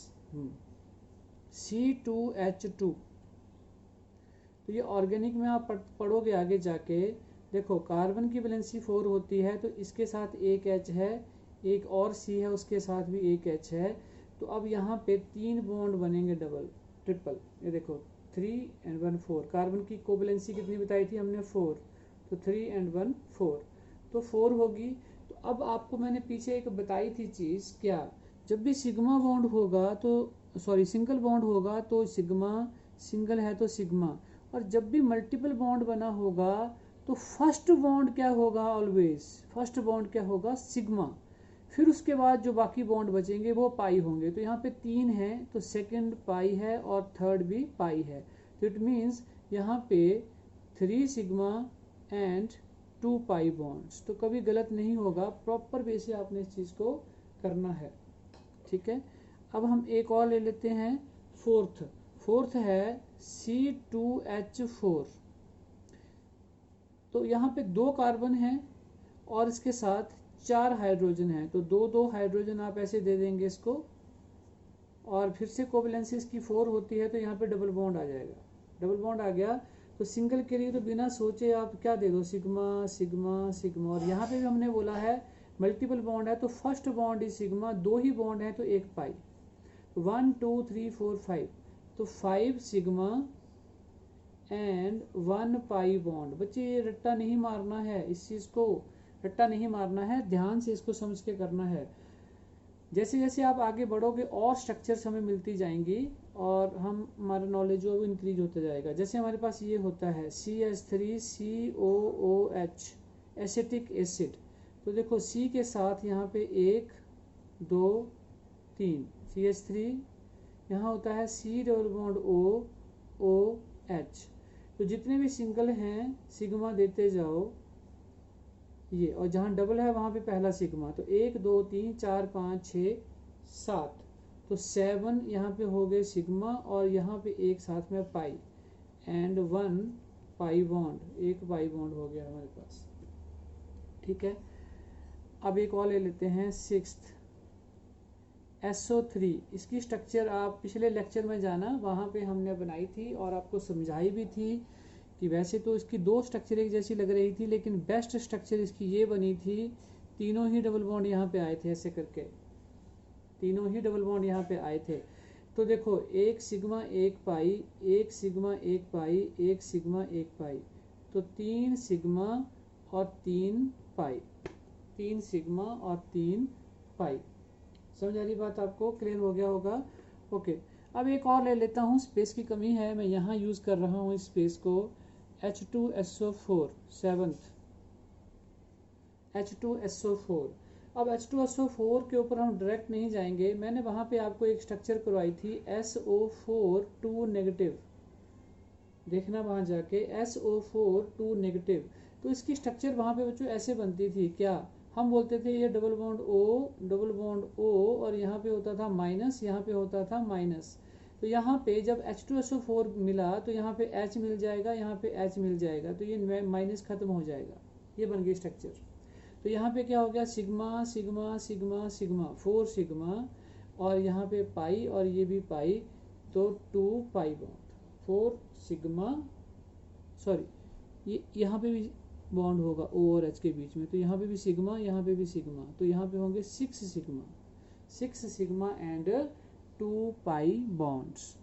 C2H2। तो ये ऑर्गेनिक में आप पढ़ोगे आगे जाके। देखो कार्बन की वैलेंसी 4 होती है, तो इसके साथ एक H है, एक और C है, उसके साथ भी एक H है। तो अब यहाँ पे 3 बॉन्ड बनेंगे, डबल ट्रिपल। ये देखो 3 and 1 4। कार्बन की कोवैलेंसी कितनी बताई थी हमने? 4। तो 3 and 1 4, तो 4 होगी। तो अब आपको मैंने पीछे एक बताई थी चीज़, क्या? जब भी सिग्मा बॉन्ड होगा तो सॉरी सिंगल बॉन्ड होगा तो सिग्मा, सिंगल है तो सिग्मा। और जब भी मल्टीपल बॉन्ड बना होगा तो फर्स्ट बॉन्ड क्या होगा? ऑलवेज फर्स्ट बॉन्ड क्या होगा? सिग्मा। फिर उसके बाद जो बाकी बॉन्ड बचेंगे वो पाई होंगे। तो यहाँ पे 3 है तो सेकंड पाई है और थर्ड भी पाई है। तो इट मीन्स यहाँ पे 3 सिग्मा एंड 2 पाई बॉन्ड्स। तो कभी गलत नहीं होगा, प्रॉपर वे से आपने इस चीज़ को करना है। ठीक है। अब हम एक और ले लेते हैं फोर्थ है C2H4। तो यहाँ पे 2 कार्बन हैं और इसके साथ 4 हाइड्रोजन हैं, तो 2 हाइड्रोजन आप ऐसे दे देंगे इसको, और फिर से कोवैलेंसी इसकी 4 होती है, तो यहाँ पे डबल बॉन्ड आ जाएगा। डबल बॉन्ड आ गया तो सिंगल के लिए तो बिना सोचे आप क्या दे दो, सिग्मा सिग्मा सिग्मा। और यहाँ पे भी हमने बोला है मल्टीपल बॉन्ड है तो first bond is sigma, 2 he bond है तो 1 पाई, 1 2 3 4 5, तो 5 सिग्मा एंड 1 पाई बॉन्ड। बच्चे ये रट्टा नहीं मारना है, इस चीज़ को रट्टा नहीं मारना है, ध्यान से इसको समझ के करना है। जैसे जैसे आप आगे बढ़ोगे और स्ट्रक्चर्स हमें मिलती जाएंगी और हमारा नॉलेज जो है वो इंक्रीज होता जाएगा। जैसे हमारे पास ये होता है CH3COOH एसिटिक एसिड, तो देखो C के साथ यहाँ पे 1 2 3 CH3, यहाँ होता है C डबल बॉन्ड OH। तो जितने भी सिंगल हैं सिग्मा देते जाओ ये, और जहाँ डबल है वहाँ पे पहला सिग्मा, तो 1 2 3 4 5 6 7, तो 7 यहाँ पे हो गए सिग्मा, और यहाँ पे एक साथ में pi and 1 pi bond, 1 pi bond हो गया हमारे पास। ठीक है, अब एक और ले लेते हैं 6th SO3। इसकी स्ट्रक्चर आप पिछले लेक्चर में जाना, वहाँ पे हमने बनाई थी और आपको समझाई भी थी कि वैसे तो इसकी 2 स्ट्रक्चर एक जैसी लग रही थी, लेकिन बेस्ट स्ट्रक्चर इसकी ये बनी थी, तीनों ही डबल बॉन्ड यहाँ पे आए थे, ऐसे करके तीनों ही डबल बॉन्ड यहाँ पे आए थे। तो देखो 1 सिग्मा 1 पाई, 1 सिग्मा 1 पाई, 1 सिग्मा 1 पाई, तो 3 सिग्मा और 3 पाई, 3 सिग्मा और 3 पाई। समझ आ रही बात आपको? क्लियर हो गया होगा? ओके, अब एक और ले लेता हूँ, स्पेस की कमी है, मैं यहाँ यूज़ कर रहा हूँ इस स्पेस को, H2SO4 7th H2SO4। अब H2SO4 के ऊपर हम डायरेक्ट नहीं जाएंगे, मैंने वहाँ पे आपको एक स्ट्रक्चर करवाई थी SO4 2 नेगेटिव, देखना वहाँ जाके SO4 2 नेगेटिव। तो इसकी स्ट्रक्चर वहाँ पे बच्चों ऐसे बनती थी, क्या हम बोलते थे ये डबल बॉन्ड O और यहाँ पे होता था माइनस, यहाँ पे होता था माइनस। तो यहाँ पे जब H2SO4 मिला तो यहाँ पे H मिल जाएगा, यहाँ पे H मिल जाएगा, तो ये माइनस खत्म हो जाएगा, ये बन गई स्ट्रक्चर। तो यहाँ पे क्या हो गया, sigma sigma sigma sigma 4 sigma, और यहाँ पे पाई और ये भी पाई, तो 2 पाई बॉन्ड 4 सिग्मा, सॉरी ये यहाँ पे भी बॉन्ड होगा O और H के बीच में, तो यहाँ पे भी सिग्मा, यहाँ पे भी सिग्मा, तो यहाँ पे होंगे 6 सिग्मा एंड 2 पाई बॉन्ड्स।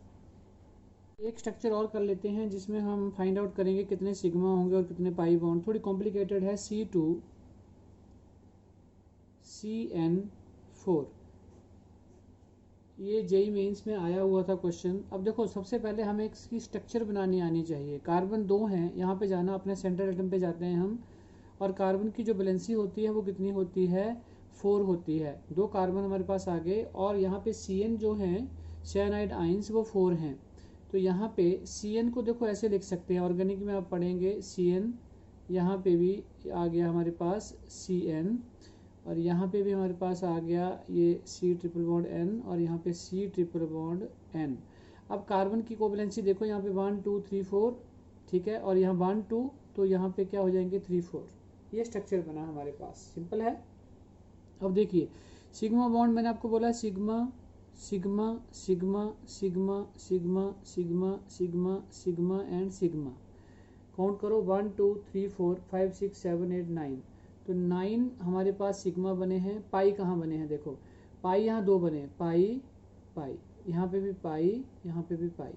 एक स्ट्रक्चर और कर लेते हैं जिसमें हम फाइंड आउट करेंगे कितने सिग्मा होंगे और कितने पाई बॉन्ड, थोड़ी कॉम्प्लिकेटेड है। C2CN4, ये जेई मेंस में आया हुआ था क्वेश्चन। अब देखो सबसे पहले हमें इसकी स्ट्रक्चर बनानी आनी चाहिए। कार्बन 2 हैं, यहाँ पे जाना, अपने सेंट्रल एटम पे जाते हैं हम, और कार्बन की जो वैलेंसी होती है वो कितनी होती है, 4 होती है। 2 कार्बन हमारे पास आ गए, और यहाँ पे CN जो हैं साइनाइड आइंस वो 4 हैं। तो यहाँ पे CN को देखो ऐसे लिख सकते हैं, ऑर्गेनिक में आप पढ़ेंगे CN, यहाँ पे भी आ गया हमारे पास CN, और यहाँ पे भी हमारे पास आ गया ये C ट्रिपल बॉन्ड N, और यहाँ पे C ट्रिपल बॉन्ड N। अब कार्बन की कोवैलेंसी देखो, यहाँ पे 1 2 3 4, ठीक है, और यहाँ 1 2, तो यहाँ पे क्या हो जाएंगे 3 4। ये स्ट्रक्चर बना हमारे पास, सिंपल है। अब देखिए सिग्मा बॉन्ड मैंने आपको बोला sigma sigma sigma sigma sigma sigma sigma sigma and sigma, count करो 1 2 3 4 5 6 7 8 9, तो 9 हमारे पास सिग्मा बने हैं। पाई कहाँ बने हैं, देखो पाई यहाँ 2 बने, पाई पाई, यहाँ पे भी पाई, यहाँ पे भी पाई,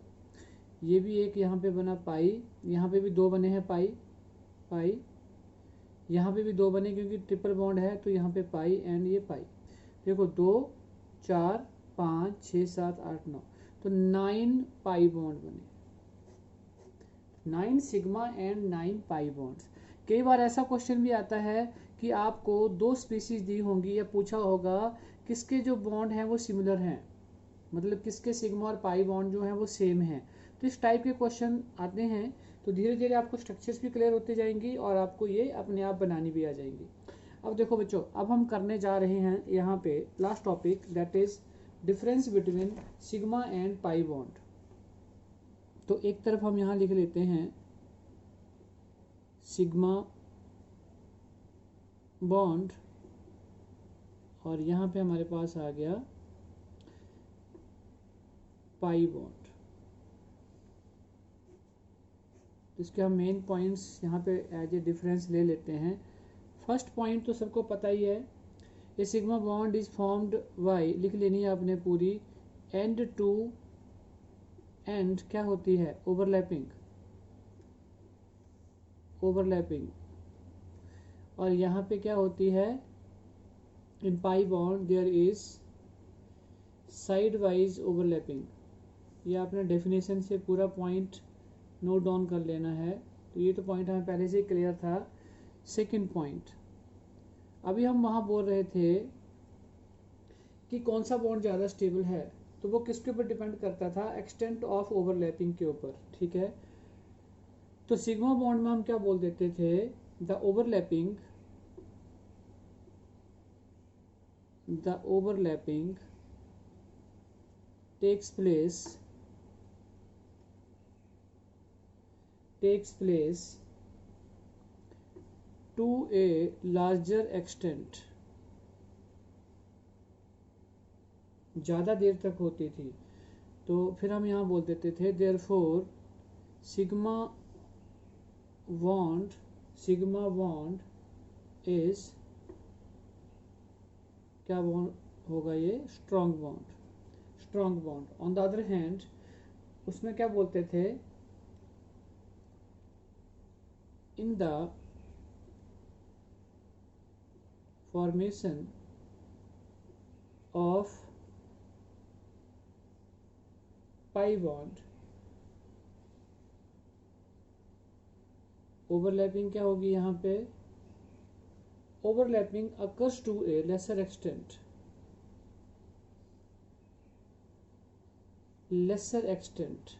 ये भी एक यहाँ पे बना पाई, यहाँ पे भी 2 बने हैं पाई पाई, यहाँ पे भी 2 बने क्योंकि ट्रिपल बॉन्ड है, तो यहाँ पे पाई एंड ये पाई। देखो 2 4 5 6 7 8 9, तो 9 पाई बॉन्ड बने, 9 सिग्मा एंड 9 पाई बॉन्ड्स। कई बार ऐसा क्वेश्चन भी आता है कि आपको 2 स्पीसीज दी होंगी या पूछा होगा किसके जो बॉन्ड हैं वो सिमिलर हैं, मतलब किसके सिग्मा और पाई बॉन्ड जो हैं वो सेम हैं। तो इस टाइप के क्वेश्चन आते हैं, तो धीरे धीरे आपको स्ट्रक्चर्स भी क्लियर होते जाएंगी और आपको ये अपने आप बनानी भी आ जाएंगी। अब देखो बच्चों, अब हम करने जा रहे हैं यहाँ पे last topic, that is difference between sigma and pi bond. तो एक तरफ हम यहाँ लिख लेते हैं सिग्मा बॉन्ड और यहाँ पे हमारे पास आ गया पाई बॉन्ड। तो इसके हम मेन पॉइंट्स यहाँ पे एज ए डिफरेंस ले लेते हैं। फर्स्ट पॉइंट तो सबको पता ही है, a sigma bond is formed by, लिख लेनी है आपने पूरी, एंड टू एंड क्या होती है, ओवरलैपिंग, ओवरलैपिंग। और यहाँ पे क्या होती है, in pi bond there is side wise overlapping. ये आपने डेफिनेशन से पूरा पॉइंट नोट डाउन कर लेना है। तो ये तो पॉइंट हमें पहले से ही क्लियर था। सेकंड पॉइंट, अभी हम वहाँ बोल रहे थे कि कौन सा बॉन्ड ज़्यादा स्टेबल है, तो वो किसके ऊपर डिपेंड करता था, एक्सटेंट ऑफ ओवरलैपिंग के ऊपर, ठीक है। तो सिग्मा बॉन्ड में हम क्या बोल देते थे, the overlapping takes place to a larger extent, ज़्यादा देर तक होती थी। तो फिर हम यहाँ बोल देते थे therefore सिग्मा बॉन्ड इज, क्या बॉन्ड होगा ये, strong bond. On the other hand उसमें क्या बोलते थे, in the formation of pi bond, overlapping क्या होगी यहाँ पे, overlapping occurs to a lesser extent,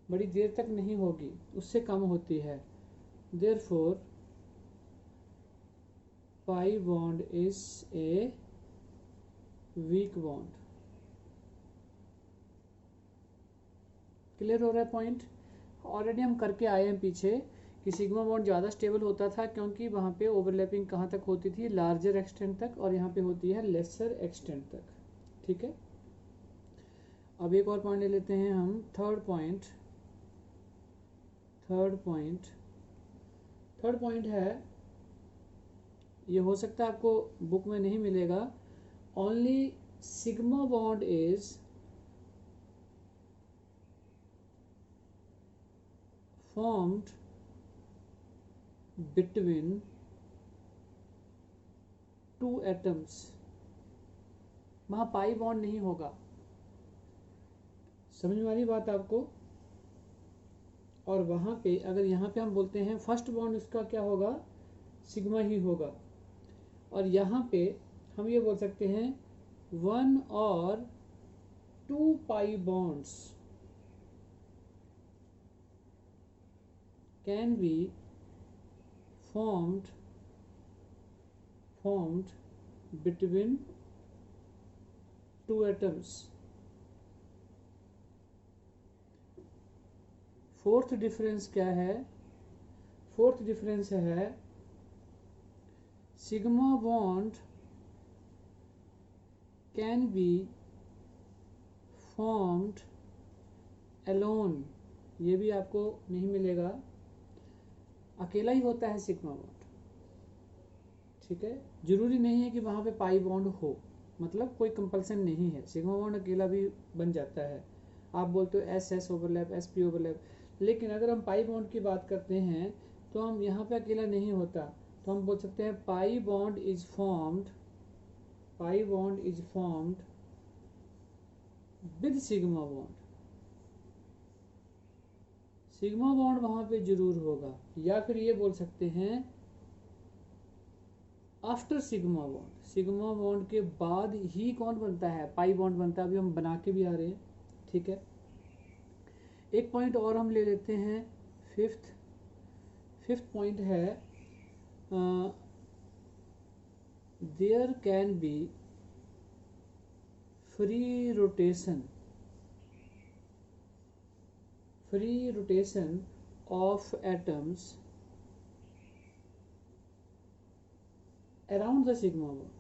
बड़ी देर तक नहीं होगी, उससे कम होती है। Therefore pi bond is a weak bond. Clear हो रहा है पॉइंट। ऑलरेडी हम करके आए हैं पीछे कि सिग्मा बॉन्ड ज़्यादा स्टेबल होता था क्योंकि वहाँ पे ओवरलैपिंग कहाँ तक होती थी, लार्जर एक्सटेंट तक, और यहाँ पे होती है लेसर एक्सटेंट तक, ठीक है। अब एक और पॉइंट ले लेते हैं हम, थर्ड पॉइंट है, ये हो सकता है आपको बुक में नहीं मिलेगा, only sigma bond is formed between two atoms, वहाँ पाई बॉन्ड नहीं होगा। समझ में आ रही बात आपको। और वहाँ पे अगर यहाँ पे हम बोलते हैं फर्स्ट बॉन्ड इसका क्या होगा, सिग्मा ही होगा। और यहाँ पे हम ये बोल सकते हैं 1 और 2 pi bonds can be formed between two atoms। Fourth difference क्या है, फोर्थ डिफरेंस है sigma bond can be formed alone, ये भी आपको नहीं मिलेगा, अकेला ही होता है सिग्मा बॉन्ड, ठीक है। जरूरी नहीं है कि वहाँ पे पाई बॉन्ड हो, मतलब कोई कंपल्सन नहीं है, सिग्मा बॉन्ड अकेला भी बन जाता है। आप बोलते हो S S overlap, S P overlap, लेकिन अगर हम पाई बॉन्ड की बात करते हैं तो हम यहाँ पे अकेला नहीं होता, तो हम बोल सकते हैं पाई bond is formed with sigma bond. Sigma bond वहाँ पे जरूर होगा, या फिर ये बोल सकते हैं आफ्टर सिग्मा बॉन्ड के बाद ही कौन बनता है, पाई बॉन्ड बनता है। अभी हम बना के भी आ रहे हैं, ठीक है। एक पॉइंट और हम ले लेते हैं, फिफ्थ पॉइंट है there can be free rotation of atoms around the sigma bond.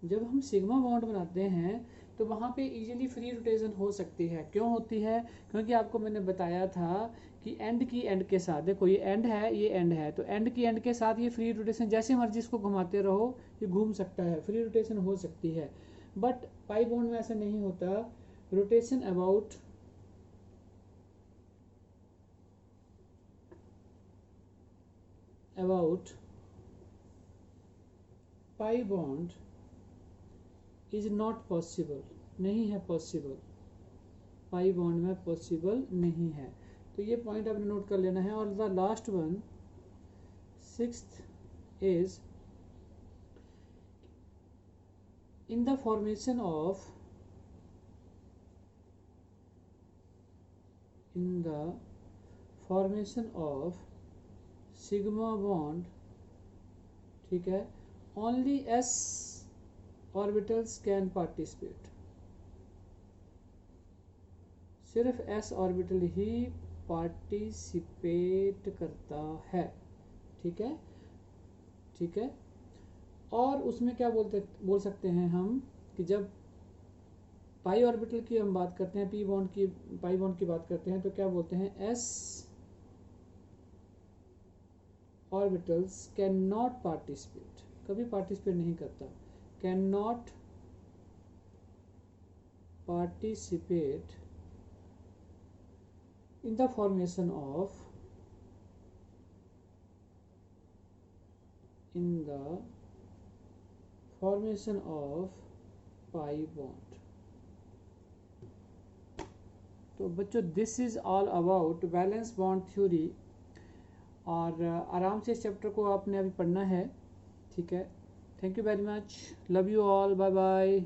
जब हम सिग्मा बॉन्ड बनाते हैं तो वहाँ पे इजीली फ्री रोटेशन हो सकती है। क्यों होती है? क्योंकि आपको मैंने बताया था कि एंड की एंड के साथ, देखो ये एंड है, ये एंड है, तो एंड की एंड के साथ ये फ्री रोटेशन जैसे मर्जी इसको घुमाते रहो ये घूम सकता है, फ्री रोटेशन हो सकती है। बट पाई बॉन्ड में ऐसा नहीं होता। Rotation about pi bond is not possible, नहीं है पॉसिबल, पाई बॉन्ड में पॉसिबल नहीं है। तो ये पॉइंट आपने नोट कर लेना है। और the last one, sixth is in the formation of sigma bond, ठीक है, only s orbitals can participate, सिर्फ s ऑर्बिटल ही पार्टिसिपेट करता है, ठीक है, ठीक है। और उसमें क्या बोल सकते हैं हम कि जब पाई ऑर्बिटल की हम बात करते हैं, पाई बॉन्ड की बात करते हैं, तो क्या बोलते हैं? s orbitals can not participate, कभी पार्टिसिपेट नहीं करता, can not participate in the formation of pi bond। तो बच्चों this is all about valence bond theory. और आराम से इस चैप्टर को आपने अभी पढ़ना है, ठीक है। Thank you very much, love you all, bye bye.